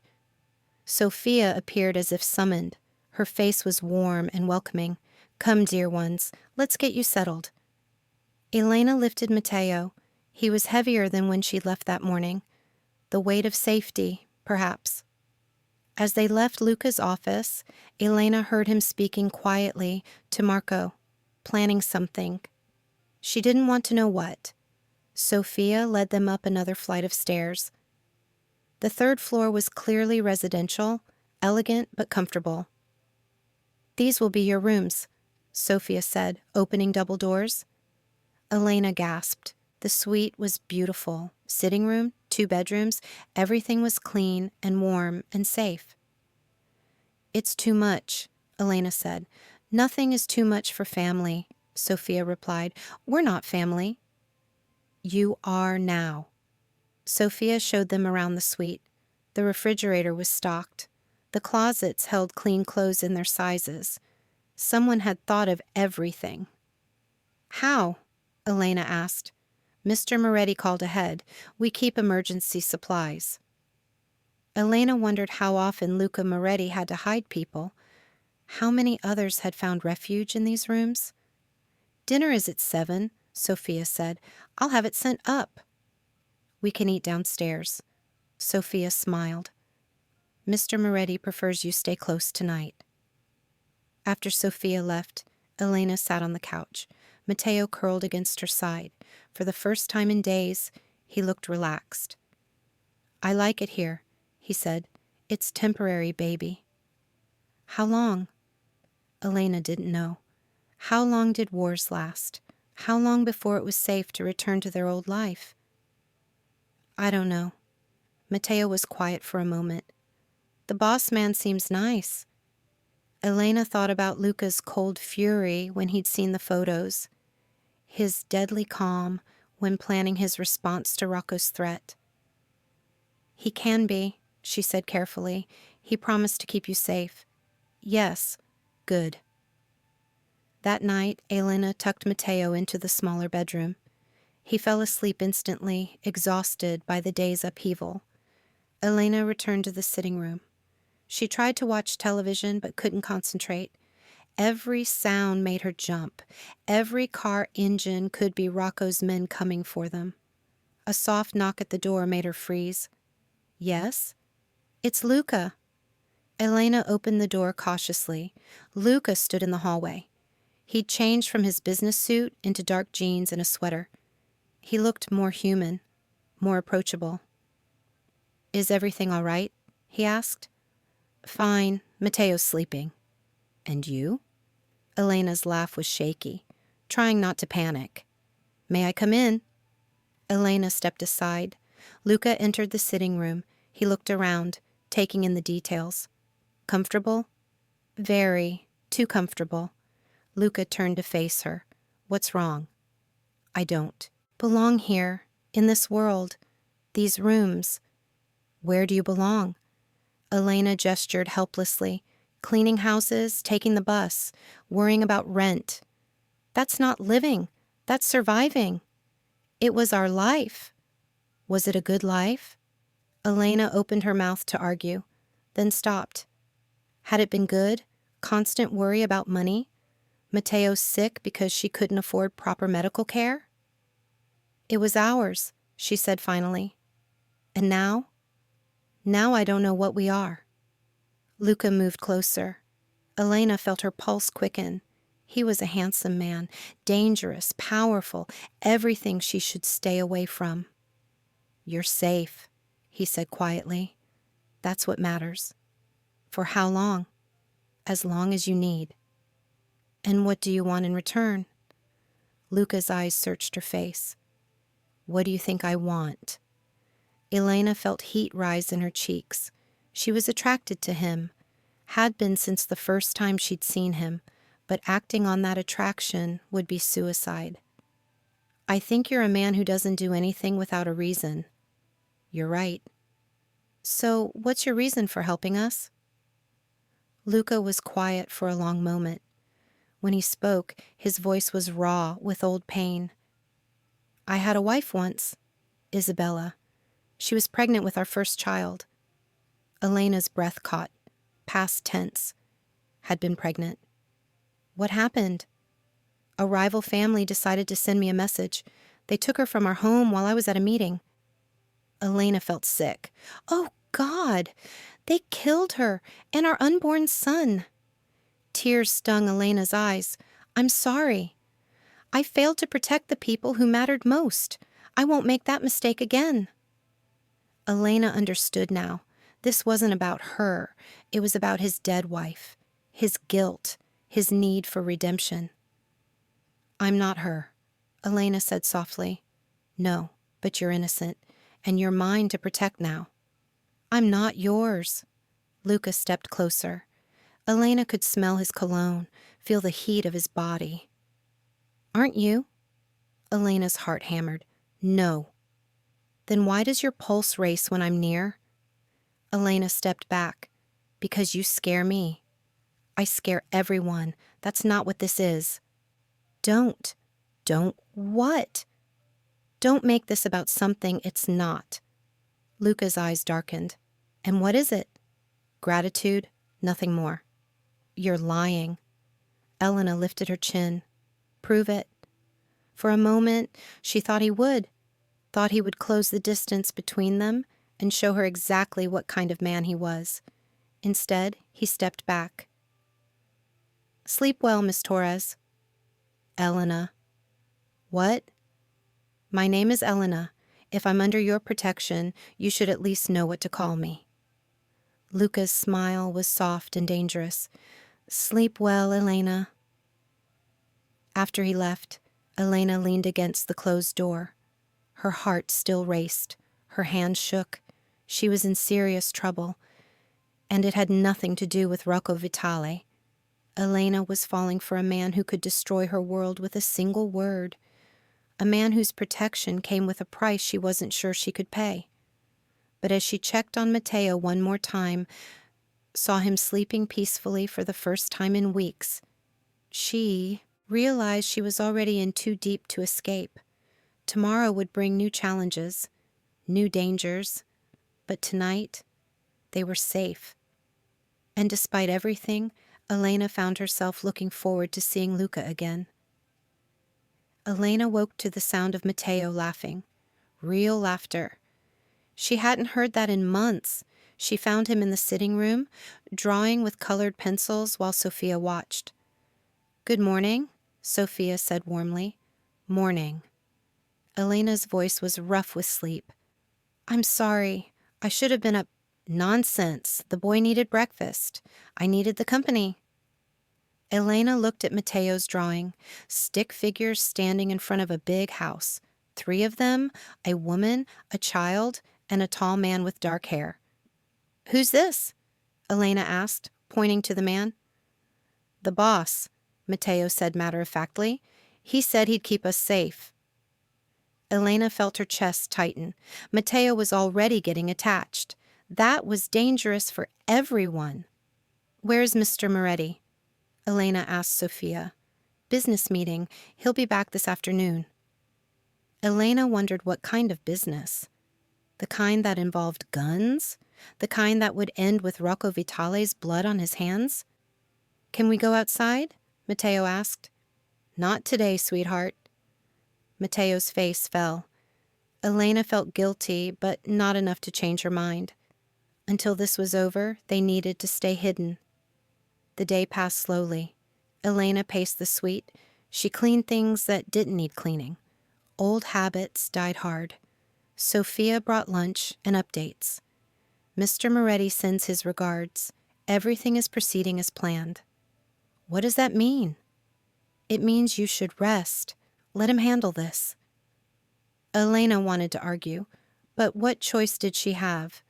Sophia appeared as if summoned. Her face was warm and welcoming. Come, dear ones, let's get you settled. Elena lifted Matteo. He was heavier than when she left that morning. The weight of safety, perhaps. As they left Luca's office, Elena heard him speaking quietly to Marco, planning something. She didn't want to know what. Sophia led them up another flight of stairs. The third floor was clearly residential, elegant but comfortable. These will be your rooms, Sophia said, opening double doors. Elena gasped. The suite was beautiful. Sitting room, 2 bedrooms, everything was clean and warm and safe. It's too much, Elena said. Nothing is too much for family, Sophia replied. We're not family. You are now. Sophia showed them around the suite. The refrigerator was stocked. The closets held clean clothes in their sizes. Someone had thought of everything. How? Elena asked. Mr. Moretti called ahead. We keep emergency supplies. Elena wondered how often Luca Moretti had to hide people. How many others had found refuge in these rooms? Dinner is at 7, Sophia said. I'll have it sent up. We can eat downstairs. Sophia smiled. Mr. Moretti prefers you stay close tonight. After Sophia left, Elena sat on the couch. Matteo curled against her side. For the first time in days, he looked relaxed. I like it here, he said. It's temporary, baby. How long? Elena didn't know. How long did wars last? How long before it was safe to return to their old life? I don't know. Matteo was quiet for a moment. The boss man seems nice. Elena thought about Luca's cold fury when he'd seen the photos, his deadly calm when planning his response to Rocco's threat. "He can be," she said carefully. "He promised to keep you safe." "Yes. Good." That night, Elena tucked Matteo into the smaller bedroom. He fell asleep instantly, exhausted by the day's upheaval. Elena returned to the sitting room. She tried to watch television but couldn't concentrate. Every sound made her jump. Every car engine could be Rocco's men coming for them. A soft knock at the door made her freeze. "Yes?" "It's Luca." Elena opened the door cautiously. Luca stood in the hallway. He'd changed from his business suit into dark jeans and a sweater. He looked more human, more approachable. "Is everything all right?" he asked. "Fine. Matteo's sleeping." "And you?" Elena's laugh was shaky, trying not to panic. "May I come in?" Elena stepped aside. Luca entered the sitting room. He looked around, taking in the details. "Comfortable?" "Very. Too comfortable." Luca turned to face her. "What's wrong?" "I don't belong here, in this world, these rooms." "Where do you belong?" Elena gestured helplessly. "Cleaning houses, taking the bus, worrying about rent." "That's not living. That's surviving." "It was our life." "Was it a good life?" Elena opened her mouth to argue, then stopped. Had it been good? Constant worry about money? Matteo sick because she couldn't afford proper medical care? "It was ours," she said finally. "And now? Now I don't know what we are." Luca moved closer. Elena felt her pulse quicken. He was a handsome man, dangerous, powerful, everything she should stay away from. "You're safe," he said quietly. "That's what matters." "For how long?" "As long as you need." "And what do you want in return?" Luca's eyes searched her face. "What do you think I want?" Elena felt heat rise in her cheeks. She was attracted to him, had been since the first time she'd seen him, but acting on that attraction would be suicide. "I think you're a man who doesn't do anything without a reason." "You're right." "So what's your reason for helping us?" Luca was quiet for a long moment. When he spoke, his voice was raw with old pain. "I had a wife once, Isabella. She was pregnant with our first child." Elena's breath caught. Past tense. Had been pregnant. "What happened?" "A rival family decided to send me a message. They took her from our home while I was at a meeting." Elena felt sick. "Oh, God! They killed her and our unborn son." Tears stung Elena's eyes. "I'm sorry. I failed to protect the people who mattered most. I won't make that mistake again." Elena understood now. This wasn't about her. It was about his dead wife, his guilt, his need for redemption. "I'm not her," Elena said softly. "No, but you're innocent, and you're mine to protect now." "I'm not yours." Luca stepped closer. Elena could smell his cologne, feel the heat of his body. "Aren't you?" Elena's heart hammered. "No." "Then why does your pulse race when I'm near?" Elena stepped back. "Because you scare me." "I scare everyone. That's not what this is." "Don't." "Don't what?" "Don't make this about something it's not." Luca's eyes darkened. "And what is it?" "Gratitude, nothing more." "You're lying." Elena lifted her chin. "Prove it." For a moment, she thought he would close the distance between them and show her exactly what kind of man he was. Instead, he stepped back. "Sleep well, Miss Torres." "Elena." "What?" "My name is Elena. If I'm under your protection, you should at least know what to call me." Luca's smile was soft and dangerous. "Sleep well, Elena." After he left, Elena leaned against the closed door. Her heart still raced. Her hands shook. She was in serious trouble. And it had nothing to do with Rocco Vitale. Elena was falling for a man who could destroy her world with a single word, a man whose protection came with a price she wasn't sure she could pay. But as she checked on Matteo one more time, saw him sleeping peacefully for the first time in weeks, she realized she was already in too deep to escape. Tomorrow would bring new challenges, new dangers, but tonight they were safe. And despite everything, Elena found herself looking forward to seeing Luca again. Elena woke to the sound of Matteo laughing. Real laughter. She hadn't heard that in months. She found him in the sitting room, drawing with colored pencils while Sophia watched. "Good morning," Sophia said warmly. "Morning." Elena's voice was rough with sleep. "I'm sorry. I should have been up." "Nonsense. The boy needed breakfast. I needed the company." Elena looked at Matteo's drawing, stick figures standing in front of a big house. 3 of them, a woman, a child, and a tall man with dark hair. "Who's this?" Elena asked, pointing to the man. "The boss," Matteo said matter-of-factly. "He said he'd keep us safe." Elena felt her chest tighten. Matteo was already getting attached. That was dangerous for everyone. "Where's Mr. Moretti?" Elena asked Sophia. "Business meeting. He'll be back this afternoon." Elena wondered what kind of business. The kind that involved guns? The kind that would end with Rocco Vitale's blood on his hands? "Can we go outside?" Matteo asked. "Not today, sweetheart." Matteo's face fell. Elena felt guilty, but not enough to change her mind. Until this was over, they needed to stay hidden. The day passed slowly. Elena paced the suite. She cleaned things that didn't need cleaning. Old habits died hard. Sophia brought lunch and updates. "Mr. Moretti sends his regards. Everything is proceeding as planned." "What does that mean?" "It means you should rest. Let him handle this." Elena wanted to argue, but what choice did she have?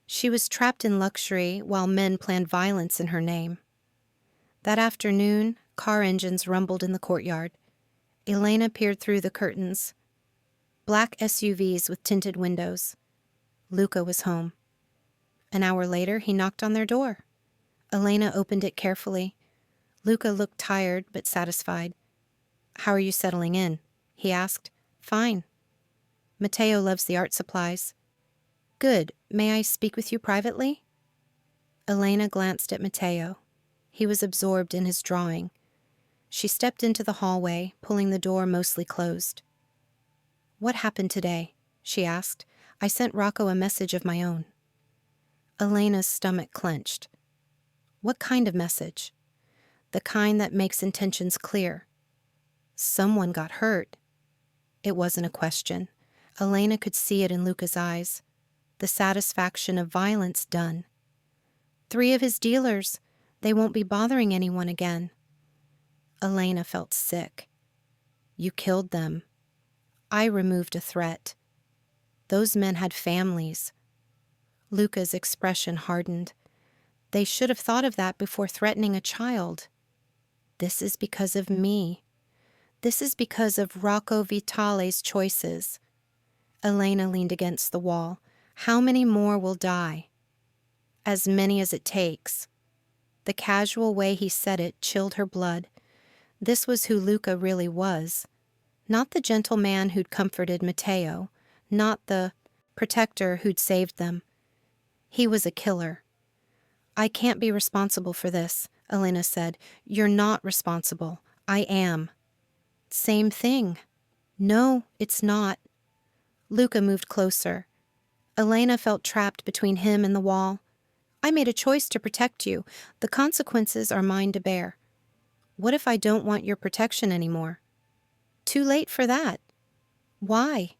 She was trapped in luxury while men planned violence in her name. That afternoon, car engines rumbled in the courtyard. Elena peered through the curtains. Black SUVs with tinted windows. Luca was home. An hour later, he knocked on their door. Elena opened it carefully. Luca looked tired but satisfied. "How are you settling in?" he asked. "Fine." "Matteo loves the art supplies." "Good. May I speak with you privately?" Elena glanced at Matteo. He was absorbed in his drawing. She stepped into the hallway, pulling the door mostly closed. "What happened today?" she asked. "I sent Rocco a message of my own." Elena's stomach clenched. "What kind of message?" "The kind that makes intentions clear." "Someone got hurt." It wasn't a question. Elena could see it in Luca's eyes. The satisfaction of violence done. 3 of his dealers. They won't be bothering anyone again. Elena felt sick. "You killed them." "I removed a threat." "Those men had families." Luca's expression hardened. "They should have thought of that before threatening a child." "This is because of me. This is because of Rocco Vitale's choices." Elena leaned against the wall. "How many more will die?" "As many as it takes." The casual way he said it chilled her blood. This was who Luca really was. Not the gentle man who'd comforted Matteo, not the protector who'd saved them. He was a killer. "I can't be responsible for this," Elena said. "You're not responsible. I am." "Same thing." "No, it's not." Luca moved closer. Elena felt trapped between him and the wall. "I made a choice to protect you. The consequences are mine to bear." "What if I don't want your protection anymore?" "Too late for that." "Why?"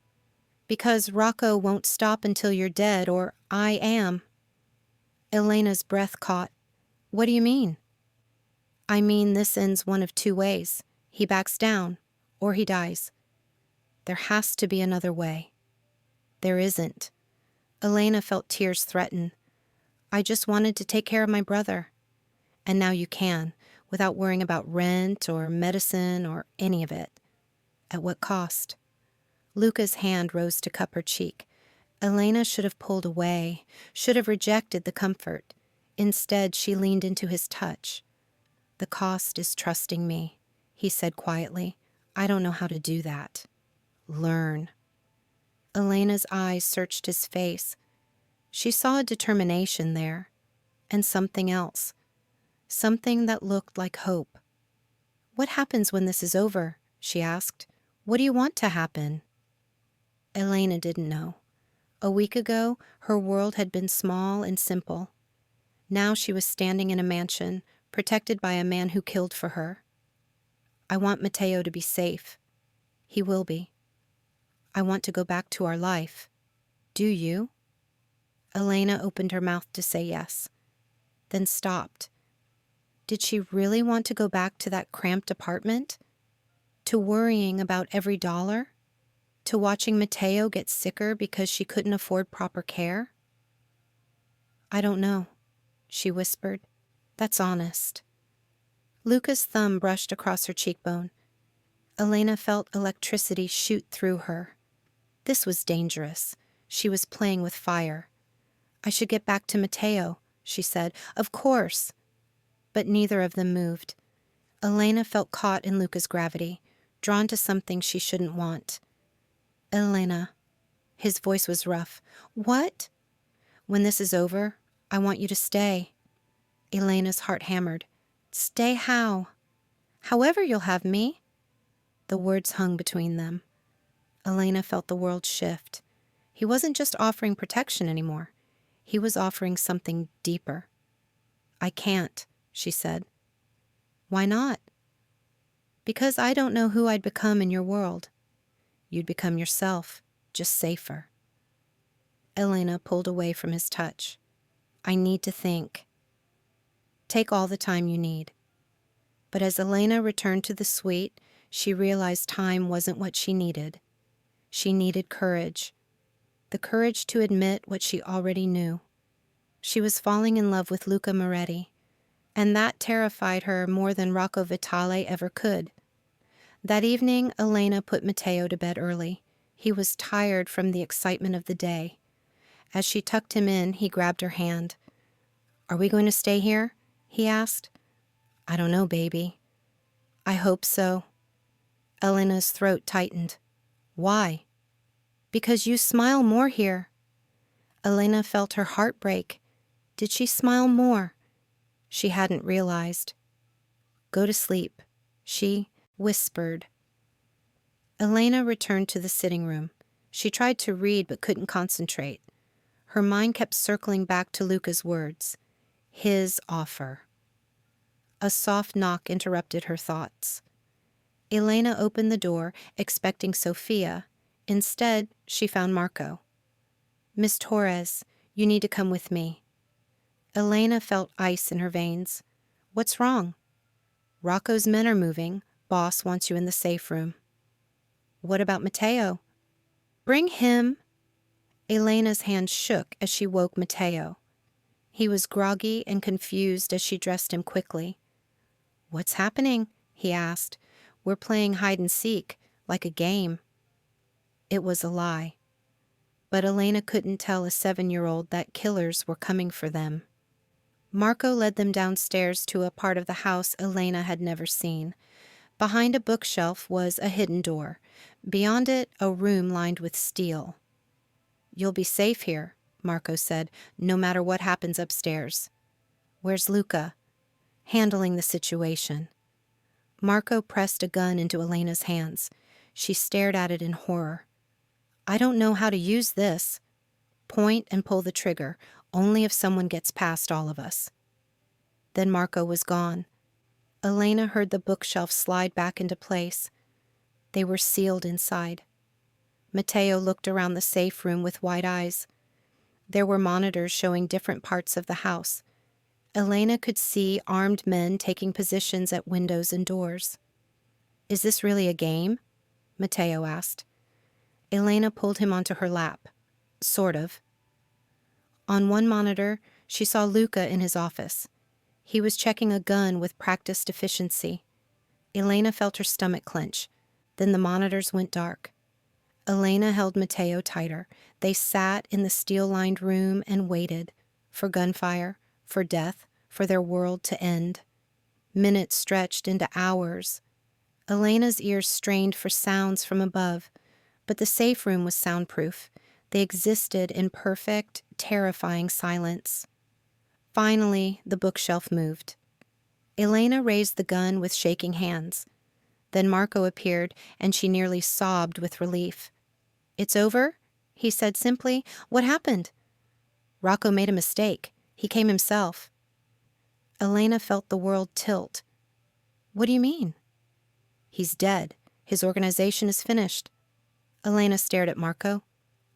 "Because Rocco won't stop until you're dead, or I am." Elena's breath caught. "What do you mean?" "I mean this ends one of 2 ways. He backs down, or he dies. There has to be another way." "There isn't." Elena felt tears threaten. "I just wanted to take care of my brother." "And now you can. without worrying about rent or medicine or any of it. At what cost? Luca's hand rose to cup her cheek. Elena should have pulled away, should have rejected the comfort. Instead, she leaned into his touch. "The cost is trusting me," he said quietly. "I don't know how to do that." "Learn." Elena's eyes searched his face. She saw a determination there, and something else. Something that looked like hope. "What happens when this is over?" she asked. "What do you want to happen?" Elena didn't know. A week ago, her world had been small and simple. Now she was standing in a mansion, protected by a man who killed for her. "I want Matteo to be safe." "He will be." "I want to go back to our life." "Do you?" Elena opened her mouth to say yes, then stopped. Did she really want to go back to that cramped apartment? To worrying about every dollar? To watching Matteo get sicker because she couldn't afford proper care? "I don't know," she whispered. "That's honest." Luca's thumb brushed across her cheekbone. Elena felt electricity shoot through her. This was dangerous. She was playing with fire. "I should get back to Matteo," she said. "Of course." But neither of them moved. Elena felt caught in Luca's gravity, drawn to something she shouldn't want. "Elena." His voice was rough. "What?" "When this is over, I want you to stay." Elena's heart hammered. "Stay how?" "However you'll have me." The words hung between them. Elena felt the world shift. He wasn't just offering protection anymore. He was offering something deeper. "I can't," she said. "Why not?" "Because I don't know who I'd become in your world." "You'd become yourself, just safer." Elena pulled away from his touch. "I need to think." "Take all the time you need." But as Elena returned to the suite, she realized time wasn't what she needed. She needed courage. The courage to admit what she already knew. She was falling in love with Luca Moretti, and that terrified her more than Rocco Vitale ever could. That evening, Elena put Matteo to bed early. He was tired from the excitement of the day. As she tucked him in, he grabbed her hand. "Are we going to stay here?" he asked. "I don't know, baby." "I hope so." Elena's throat tightened. "Why?" "Because you smile more here." Elena felt her heart break. Did she smile more? She hadn't realized. "Go to sleep," she whispered. Elena returned to the sitting room. She tried to read but couldn't concentrate. Her mind kept circling back to Luca's words. His offer. A soft knock interrupted her thoughts. Elena opened the door, expecting Sophia. Instead, she found Marco. "Miss Torres, you need to come with me." Elena felt ice in her veins. "What's wrong?" "Rocco's men are moving. Boss wants you in the safe room." "What about Matteo?" "Bring him." Elena's hand shook as she woke Matteo. He was groggy and confused as she dressed him quickly. "What's happening?" he asked. "We're playing hide and seek, like a game." It was a lie. But Elena couldn't tell a 7-year-old that killers were coming for them. Marco led them downstairs to a part of the house Elena had never seen. Behind a bookshelf was a hidden door. Beyond it, a room lined with steel. "You'll be safe here," Marco said, "no matter what happens upstairs." "Where's Luca?" "Handling the situation." Marco pressed a gun into Elena's hands. She stared at it in horror. "I don't know how to use this." "Point and pull the trigger, only if someone gets past all of us." Then Marco was gone. Elena heard the bookshelf slide back into place. They were sealed inside. Matteo looked around the safe room with wide eyes. There were monitors showing different parts of the house. Elena could see armed men taking positions at windows and doors. "Is this really a game?" Matteo asked. Elena pulled him onto her lap. "Sort of." On one monitor, she saw Luca in his office. He was checking a gun with practiced efficiency. Elena felt her stomach clench. Then the monitors went dark. Elena held Mateo tighter. They sat in the steel-lined room and waited. For gunfire, for death, for their world to end. Minutes stretched into hours. Elena's ears strained for sounds from above, but the safe room was soundproof. They existed in perfect, terrifying silence. Finally, the bookshelf moved. Elena raised the gun with shaking hands. Then Marco appeared, and she nearly sobbed with relief. "It's over?" he said simply. "What happened?" "Rocco made a mistake. He came himself." Elena felt the world tilt. "What do you mean?" "He's dead. His organization is finished." Elena stared at Marco.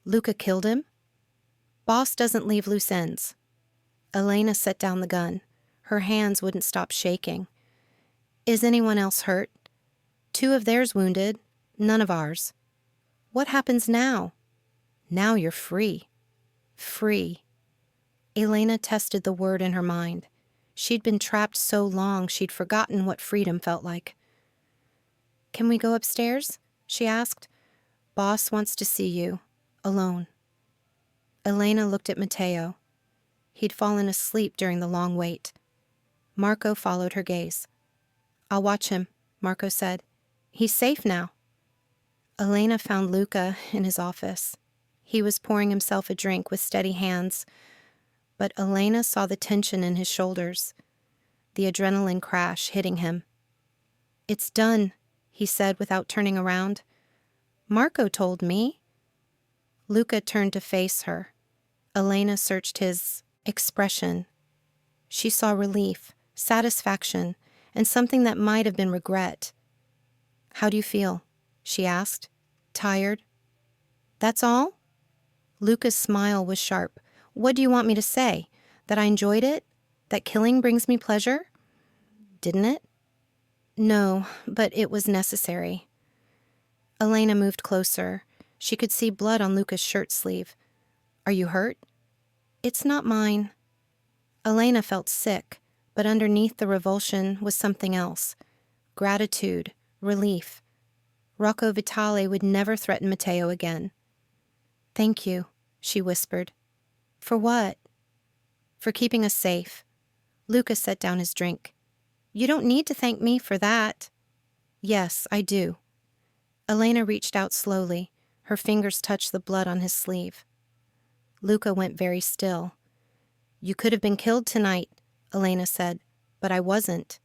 "Luca killed him?" "Boss doesn't leave loose ends." Elena set down the gun. Her hands wouldn't stop shaking. "Is anyone else hurt?" "2 of theirs wounded. None of ours." "What happens now?" "Now you're free." Free. Elena tested the word in her mind. She'd been trapped so long she'd forgotten what freedom felt like. "Can we go upstairs?" she asked. "Boss wants to see you. Alone." Elena looked at Mateo. He'd fallen asleep during the long wait. Marco followed her gaze. "I'll watch him," Marco said. "He's safe now." Elena found Luca in his office. He was pouring himself a drink with steady hands, but Elena saw the tension in his shoulders, the adrenaline crash hitting him. "It's done," he said without turning around. "Marco told me." Luca turned to face her. Elena searched his expression. She saw relief, satisfaction, and something that might have been regret. "How do you feel?" she asked. "Tired?" "That's all?" Luca's smile was sharp. "What do you want me to say? That I enjoyed it? That killing brings me pleasure?" "Didn't it?" "No, but it was necessary." Elena moved closer. She could see blood on Luca's shirt sleeve. "Are you hurt?" "It's not mine." Elena felt sick, but underneath the revulsion was something else. Gratitude, relief. Rocco Vitale would never threaten Mateo again. "Thank you," she whispered. "For what?" "For keeping us safe." Luca set down his drink. "You don't need to thank me for that." "Yes, I do." Elena reached out slowly. Her fingers touched the blood on his sleeve. Luca went very still. "You could have been killed tonight," Elena said, "but I wasn't."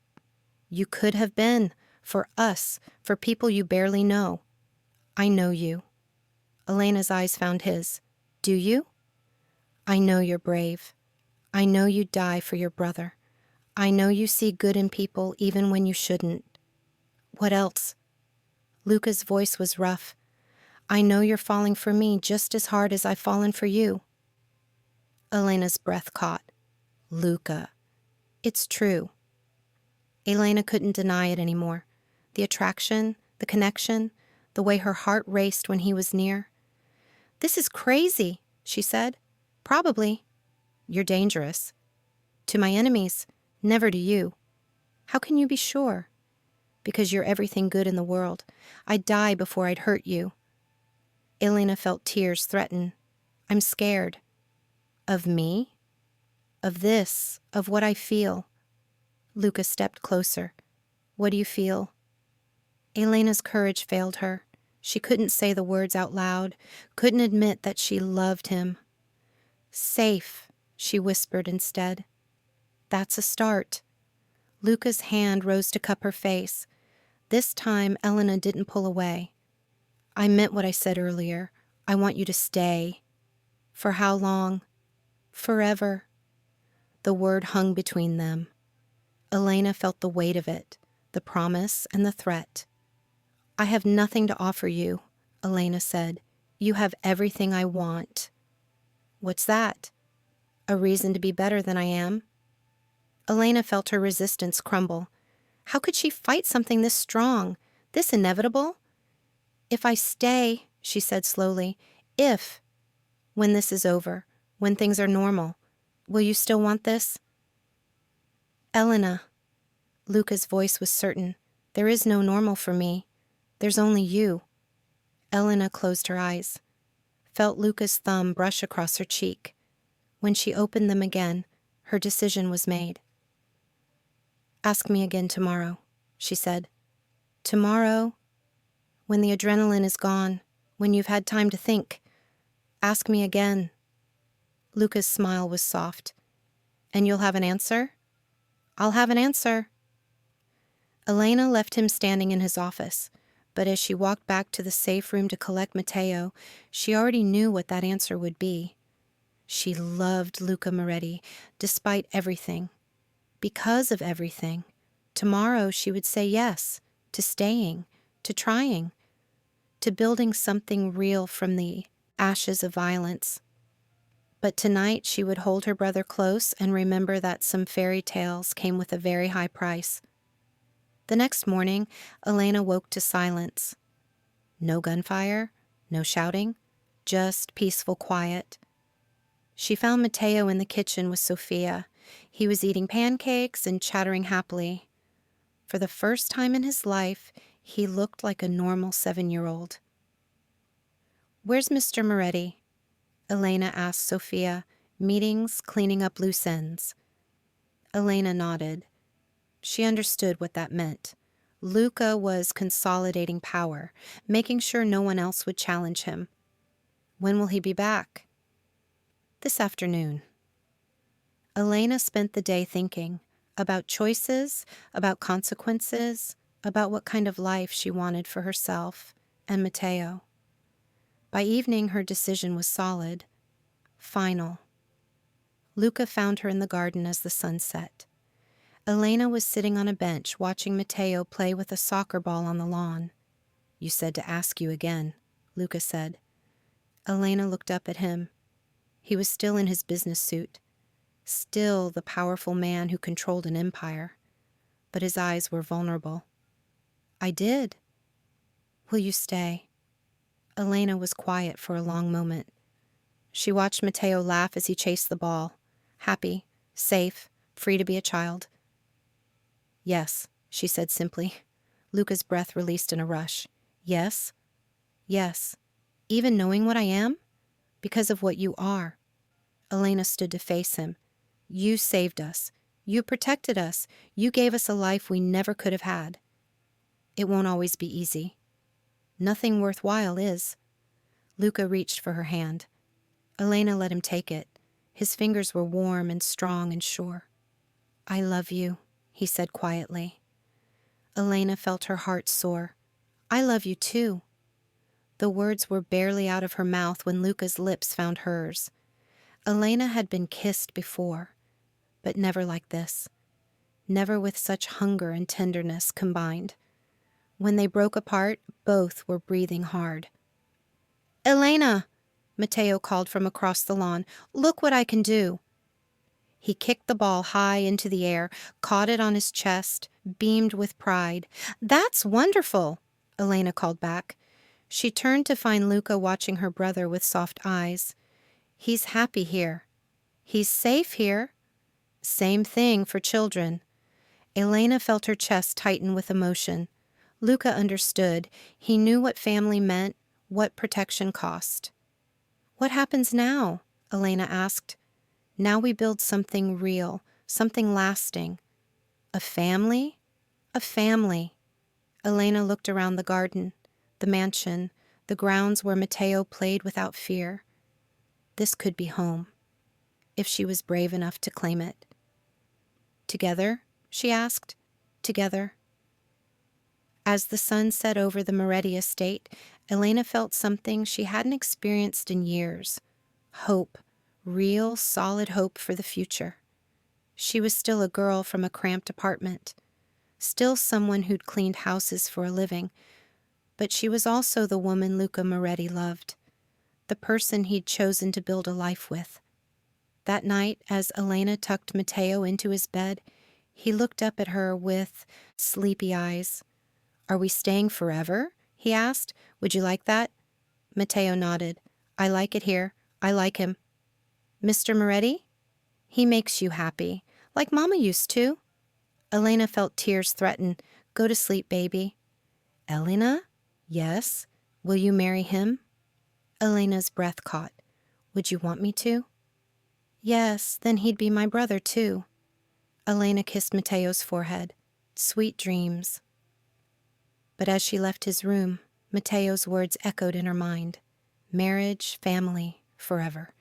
"You could have been. For us, for people you barely know." "I know you." Elena's eyes found his. "Do you?" "I know you're brave. I know you'd die for your brother. I know you see good in people even when you shouldn't." "What else?" Luca's voice was rough. "I know you're falling for me just as hard as I've fallen for you." Elena's breath caught. "Luca." "It's true." Elena couldn't deny it anymore. The attraction, the connection, the way her heart raced when he was near. "This is crazy," she said. "Probably." "You're dangerous." "To my enemies, never to you." "How can you be sure?" "Because you're everything good in the world. I'd die before I'd hurt you." Elena felt tears threaten. "I'm scared." "Of me?" "Of this, of what I feel." Luca stepped closer. "What do you feel?" Elena's courage failed her. She couldn't say the words out loud, couldn't admit that she loved him. "Safe," she whispered instead. "That's a start." Luca's hand rose to cup her face. This time, Elena didn't pull away. "I meant what I said earlier. I want you to stay." "For how long?" "Forever." The word hung between them. Elena felt the weight of it, the promise and the threat. "I have nothing to offer you," Elena said. "You have everything I want." "What's that?" "A reason to be better than I am." Elena felt her resistance crumble. How could she fight something this strong, this inevitable? "If I stay," she said slowly, "if, when this is over, when things are normal, will you still want this?" Elena. Luca's voice was certain. There is no normal for me. There's only you. Elena closed her eyes, felt Luca's thumb brush across her cheek. When she opened them again, her decision was made. Ask me again tomorrow, she said. Tomorrow, when the adrenaline is gone, when you've had time to think. Ask me again. Luca's smile was soft. And you'll have an answer? I'll have an answer. Elena left him standing in his office, but as she walked back to the safe room to collect Matteo, she already knew what that answer would be. She loved Luca Moretti, despite everything. Because of everything. Tomorrow she would say yes, to staying, to trying, to building something real from the ashes of violence. But tonight she would hold her brother close and remember that some fairy tales came with a very high price. The next morning, Elena woke to silence. No gunfire, no shouting, just peaceful quiet. She found Matteo in the kitchen with Sophia. He was eating pancakes and chattering happily. For the first time in his life, he looked like a normal 7-year-old. Where's Mr. Moretti? Elena asked Sophia. Meetings, cleaning up loose ends. Elena nodded. She understood what that meant. Luca was consolidating power, making sure no one else would challenge him. When will he be back? This afternoon. Elena spent the day thinking about choices, about consequences, about what kind of life she wanted for herself and Matteo. By evening, her decision was solid, final. Luca found her in the garden as the sun set. Elena was sitting on a bench watching Matteo play with a soccer ball on the lawn. You said to ask you again, Luca said. Elena looked up at him. He was still in his business suit, still the powerful man who controlled an empire, but his eyes were vulnerable. I did. Will you stay? Elena was quiet for a long moment. She watched Matteo laugh as he chased the ball, happy, safe, free to be a child. Yes, she said simply. Luca's breath released in a rush. Yes, yes, even knowing what I am? Because of what you are. Elena stood to face him. You saved us. You protected us. You gave us a life we never could have had. It won't always be easy. Nothing worthwhile is. Luca reached for her hand. Elena let him take it. His fingers were warm and strong and sure. I love you, he said quietly. Elena felt her heart soar. I love you too. The words were barely out of her mouth when Luca's lips found hers. Elena had been kissed before, but never like this. Never with such hunger and tenderness combined. When they broke apart, both were breathing hard. Elena, Matteo called from across the lawn. Look what I can do. He kicked the ball high into the air, caught it on his chest, beamed with pride. That's wonderful, Elena called back. She turned to find Luca watching her brother with soft eyes. He's happy here. He's safe here. Same thing for children. Elena felt her chest tighten with emotion. Luca understood. He knew what family meant, what protection cost. What happens now? Elena asked. Now we build something real, something lasting. A family? A family. Elena looked around the garden, the mansion, the grounds where Matteo played without fear. This could be home, if she was brave enough to claim it. Together? She asked. Together. As the sun set over the Moretti estate, Elena felt something she hadn't experienced in years. Hope. Real, solid hope for the future. She was still a girl from a cramped apartment, still someone who'd cleaned houses for a living, but she was also the woman Luca Moretti loved, the person he'd chosen to build a life with. That night, as Elena tucked Matteo into his bed, he looked up at her with sleepy eyes. Are we staying forever? He asked. Would you like that? Matteo nodded. I like it here. I like him. Mr. Moretti? He makes you happy, like Mama used to. Elena felt tears threaten. Go to sleep, baby. Elena? Yes. Will you marry him? Elena's breath caught. Would you want me to? Yes, then he'd be my brother, too. Elena kissed Mateo's forehead. Sweet dreams. But as she left his room, Mateo's words echoed in her mind. Marriage, family, forever.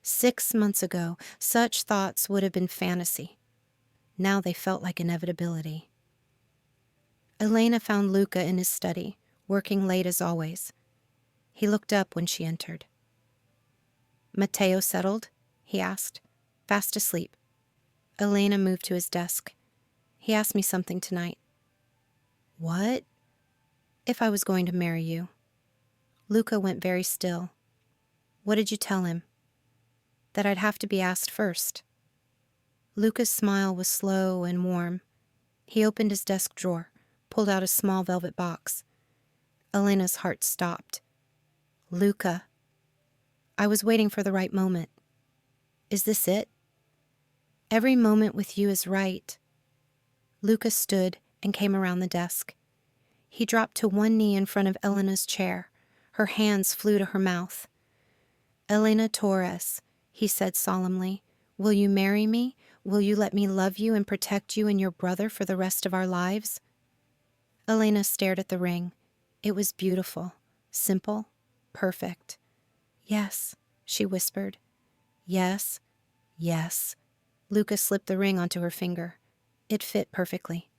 6 months ago, such thoughts would have been fantasy. Now they felt like inevitability. Elena found Luca in his study, working late as always. He looked up when she entered. Mateo settled? He asked. Fast asleep. Elena moved to his desk. He asked me something tonight. What? If I was going to marry you. Luca went very still. What did you tell him? That I'd have to be asked first. Luca's smile was slow and warm. He opened his desk drawer, pulled out a small velvet box. Elena's heart stopped. Luca. I was waiting for the right moment. Is this it? Every moment with you is right. Luca stood and came around the desk. He dropped to one knee in front of Elena's chair. Her hands flew to her mouth. Elena Torres, he said solemnly, will you marry me? Will you let me love you and protect you and your brother for the rest of our lives? Elena stared at the ring. It was beautiful, simple, perfect. Yes, she whispered. Yes, yes. Luca slipped the ring onto her finger. It fit perfectly.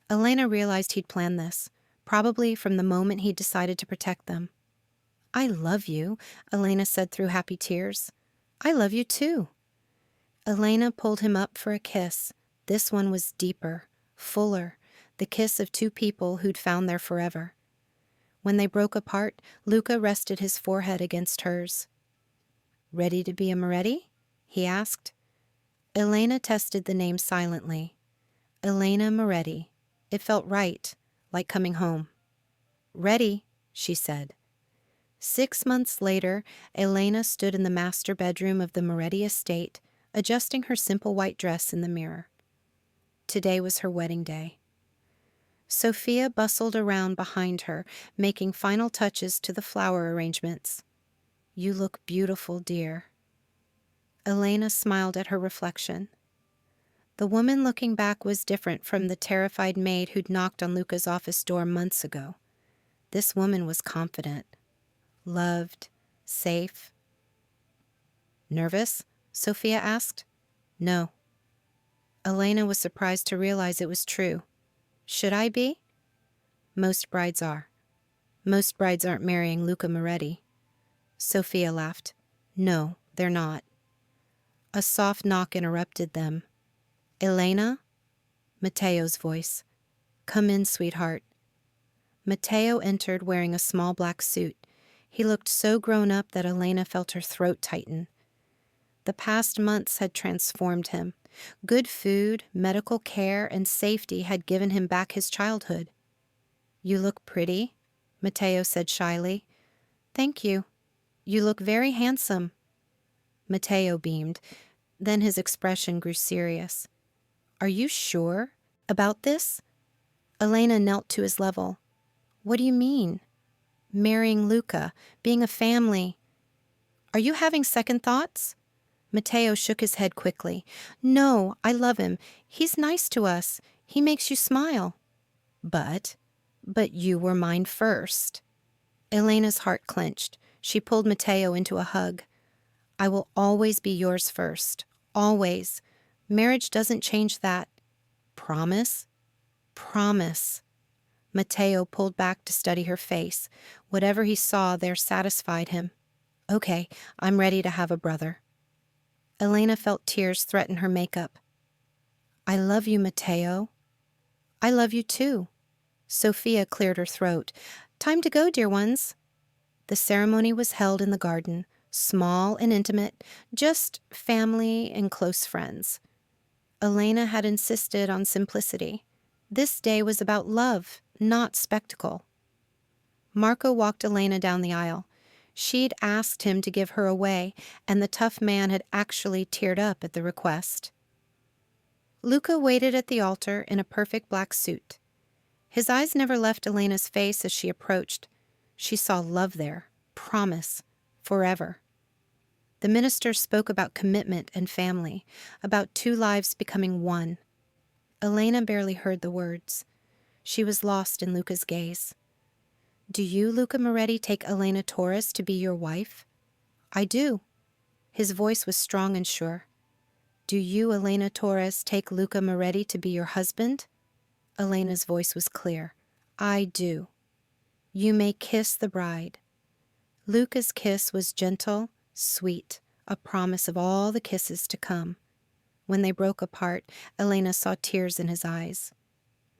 Elena realized he'd planned this, probably from the moment he'd decided to protect them. I love you, Elena said through happy tears. I love you too. Elena pulled him up for a kiss. This one was deeper, fuller, the kiss of two people who'd found their forever. When they broke apart, Luca rested his forehead against hers. Ready to be a Moretti? He asked. Elena tested the name silently. Elena Moretti. It felt right, like coming home. Ready, she said. 6 months later, Elena stood in the master bedroom of the Moretti estate, adjusting her simple white dress in the mirror. Today was her wedding day. Sophia bustled around behind her, making final touches to the flower arrangements. You look beautiful, dear. Elena smiled at her reflection. The woman looking back was different from the terrified maid who'd knocked on Luca's office door months ago. This woman was confident, loved, safe. Nervous? Sophia asked. No. Elena was surprised to realize it was true. Should I be? Most brides are. Most brides aren't marrying Luca Moretti. Sophia laughed. No, they're not. A soft knock interrupted them. Elena? Mateo's voice. Come in, sweetheart. Mateo entered wearing a small black suit. He looked so grown up that Elena felt her throat tighten. The past months had transformed him. Good food, medical care, and safety had given him back his childhood. You look pretty, Mateo said shyly. Thank you. You look very handsome. Mateo beamed. Then his expression grew serious. Are you sure about this? Elena knelt to his level. What do you mean? Marrying Luca, being a family. Are you having second thoughts? Mateo shook his head quickly. No, I love him. He's nice to us. He makes you smile. But you were mine first. Elena's heart clenched. She pulled Mateo into a hug. I will always be yours first. Always. Marriage doesn't change that. Promise? Promise. Mateo pulled back to study her face. Whatever he saw there satisfied him. Okay, I'm ready to have a brother. Elena felt tears threaten her makeup. I love you, Mateo. I love you too. Sophia cleared her throat. Time to go, dear ones. The ceremony was held in the garden, small and intimate, just family and close friends. Elena had insisted on simplicity. This day was about love, not spectacle. Marco walked Elena down the aisle. She'd asked him to give her away, and the tough man had actually teared up at the request. Luca waited at the altar in a perfect black suit. His eyes never left Elena's face as she approached. She saw love there, promise, forever. The minister spoke about commitment and family, about two lives becoming one. Elena barely heard the words. She was lost in Luca's gaze. "Do you, Luca Moretti, take Elena Torres to be your wife?" "I do." His voice was strong and sure. "Do you, Elena Torres, take Luca Moretti to be your husband?" Elena's voice was clear. "I do." "You may kiss the bride." Luca's kiss was gentle, sweet, a promise of all the kisses to come. When they broke apart, Elena saw tears in his eyes.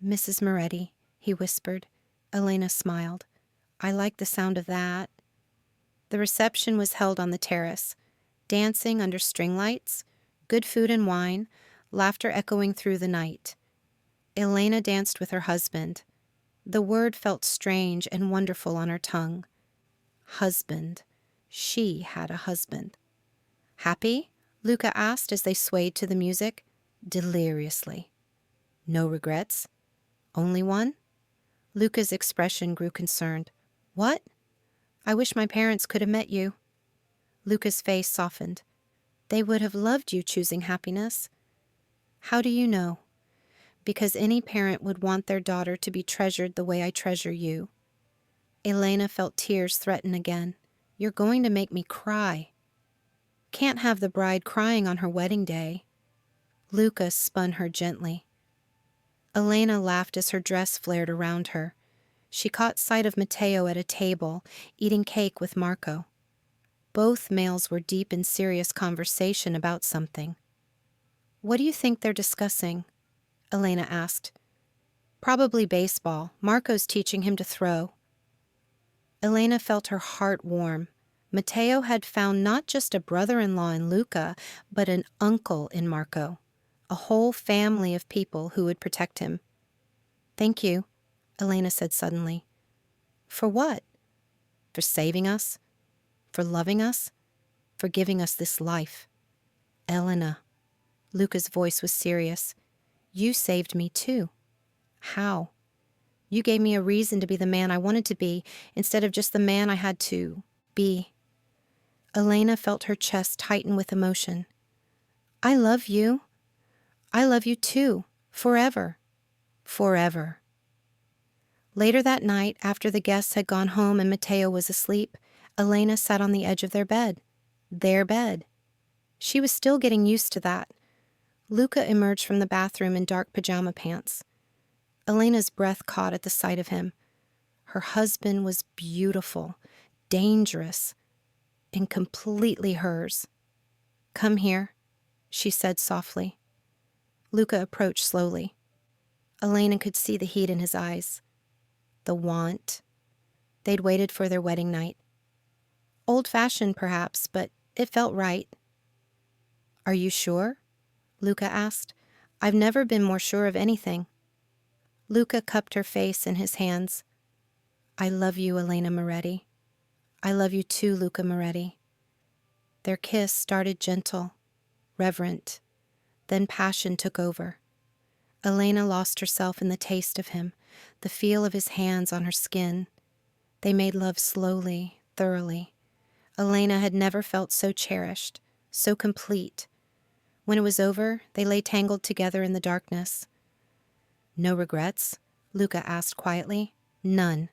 "Mrs. Moretti," he whispered. Elena smiled. "I like the sound of that." The reception was held on the terrace. Dancing under string lights, good food and wine, laughter echoing through the night. Elena danced with her husband. The word felt strange and wonderful on her tongue. Husband. She had a husband. "Happy?" Luca asked as they swayed to the music. Deliriously. "No regrets?" "Only one?" Luca's expression grew concerned. "What?" "I wish my parents could have met you." Luca's face softened. "They would have loved you choosing happiness." "How do you know?" "Because any parent would want their daughter to be treasured the way I treasure you." Elena felt tears threaten again. "You're going to make me cry." "Can't have the bride crying on her wedding day." Luca spun her gently. Elena laughed as her dress flared around her. She caught sight of Matteo at a table, eating cake with Marco. Both males were deep in serious conversation about something. "What do you think they're discussing?" Elena asked. "Probably baseball. Marco's teaching him to throw." Elena felt her heart warm. Matteo had found not just a brother-in-law in Luca, but an uncle in Marco. A whole family of people who would protect him. "Thank you," Elena said suddenly. "For what?" "For saving us. For loving us. For giving us this life." "Elena." Luca's voice was serious. "You saved me too." "How?" "You gave me a reason to be the man I wanted to be, instead of just the man I had to be." Elena felt her chest tighten with emotion. "I love you. I love you too. Forever. Forever." Later that night, after the guests had gone home and Matteo was asleep, Elena sat on the edge of their bed. Their bed. She was still getting used to that. Luca emerged from the bathroom in dark pajama pants. Elena's breath caught at the sight of him. Her husband was beautiful, dangerous, and completely hers. "Come here," she said softly. Luca approached slowly. Elena could see the heat in his eyes. The want. They'd waited for their wedding night. Old-fashioned, perhaps, but it felt right. "Are you sure?" Luca asked. "I've never been more sure of anything." Luca cupped her face in his hands. "I love you, Elena Moretti. I love you too, Luca Moretti." Their kiss started gentle, reverent. Then passion took over. Elena lost herself in the taste of him, the feel of his hands on her skin. They made love slowly, thoroughly. Elena had never felt so cherished, so complete. When it was over, they lay tangled together in the darkness. "No regrets?" Luca asked quietly. "None."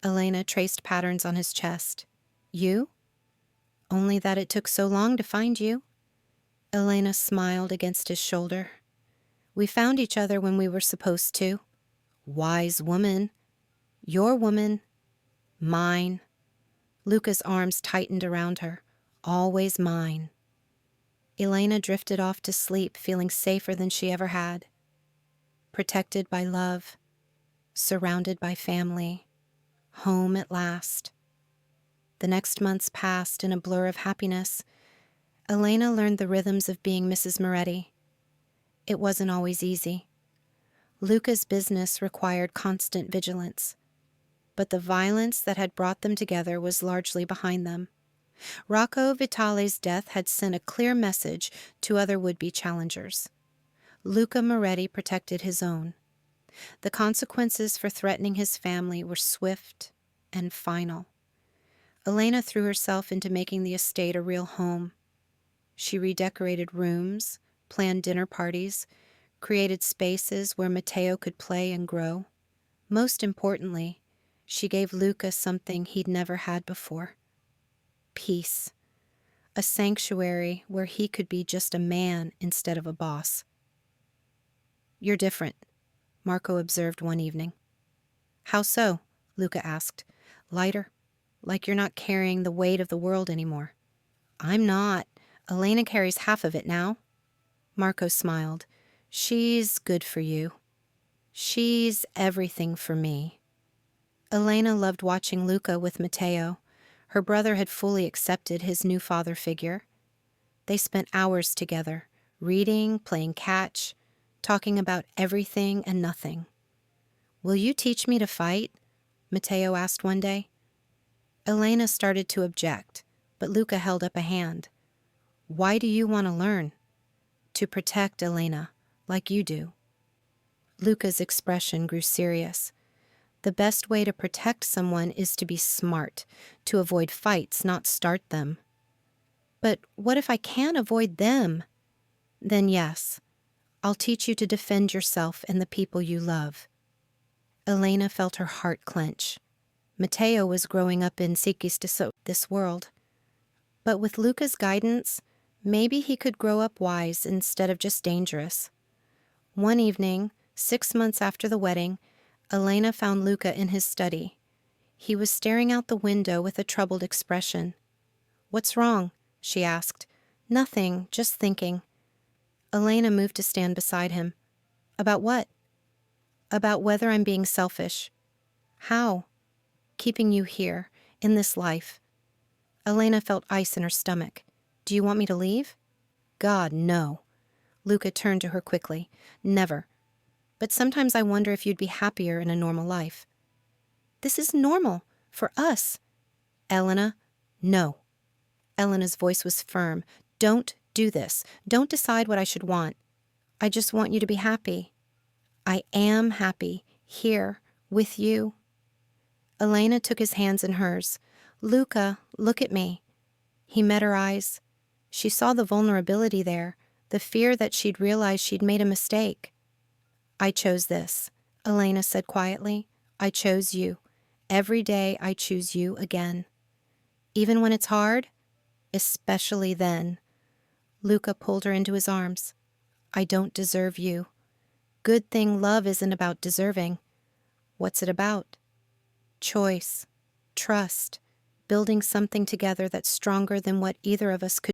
Elena traced patterns on his chest. "You?" "Only that it took so long to find you." Elena smiled against his shoulder. "We found each other when we were supposed to." "Wise woman." "Your woman. Mine." Luca's arms tightened around her. "Always mine." Elena drifted off to sleep, feeling safer than she ever had. Protected by love, surrounded by family, home at last. The next months passed in a blur of happiness. Elena learned the rhythms of being Mrs. Moretti. It wasn't always easy. Luca's business required constant vigilance, but the violence that had brought them together was largely behind them. Rocco Vitale's death had sent a clear message to other would-be challengers. Luca Moretti protected his own. The consequences for threatening his family were swift and final. Elena threw herself into making the estate a real home. She redecorated rooms, planned dinner parties, created spaces where Matteo could play and grow. Most importantly, she gave Luca something he'd never had before: peace. A sanctuary where he could be just a man instead of a boss. "You're different," Marco observed one evening. "How so?" Luca asked. "Lighter, like you're not carrying the weight of the world anymore." "I'm not. Elena carries half of it now." Marco smiled. "She's good for you. She's everything for me." Elena loved watching Luca with Matteo. Her brother had fully accepted his new father figure. They spent hours together, reading, playing catch, talking about everything and nothing. "Will you teach me to fight?" Matteo asked one day. Elena started to object, but Luca held up a hand. "Why do you want to learn?" "To protect Elena, like you do." Luca's expression grew serious. The best way to protect someone is to be smart, to avoid fights, not start them. "But what if I can't avoid them?" "Then yes, I'll teach you to defend yourself and the people you love." Elena felt her heart clench. Matteo was growing up in this world. But with Luca's guidance, maybe he could grow up wise instead of just dangerous. One evening, 6 months after the wedding, Elena found Luca in his study. He was staring out the window with a troubled expression. "What's wrong?" she asked. "Nothing, just thinking." Elena moved to stand beside him. "About what?" "About whether I'm being selfish." "How?" "Keeping you here, in this life." Elena felt ice in her stomach. "Do you want me to leave?" "God, no." Luca turned to her quickly. "Never. But sometimes I wonder if you'd be happier in a normal life." "This is normal. For us." "Elena, no." Elena's voice was firm. "Don't do this. Don't decide what I should want. I just want you to be happy." "I am happy. Here. With you." Elena took his hands in hers. "Luca, look at me." He met her eyes. She saw the vulnerability there, the fear that she'd realized she'd made a mistake. "I chose this," Elena said quietly. "I chose you. Every day I choose you again. Even when it's hard? Especially then." Luca pulled her into his arms. "I don't deserve you. Good thing love isn't about deserving. What's it about? Choice, trust, building something together that's stronger than what either of us could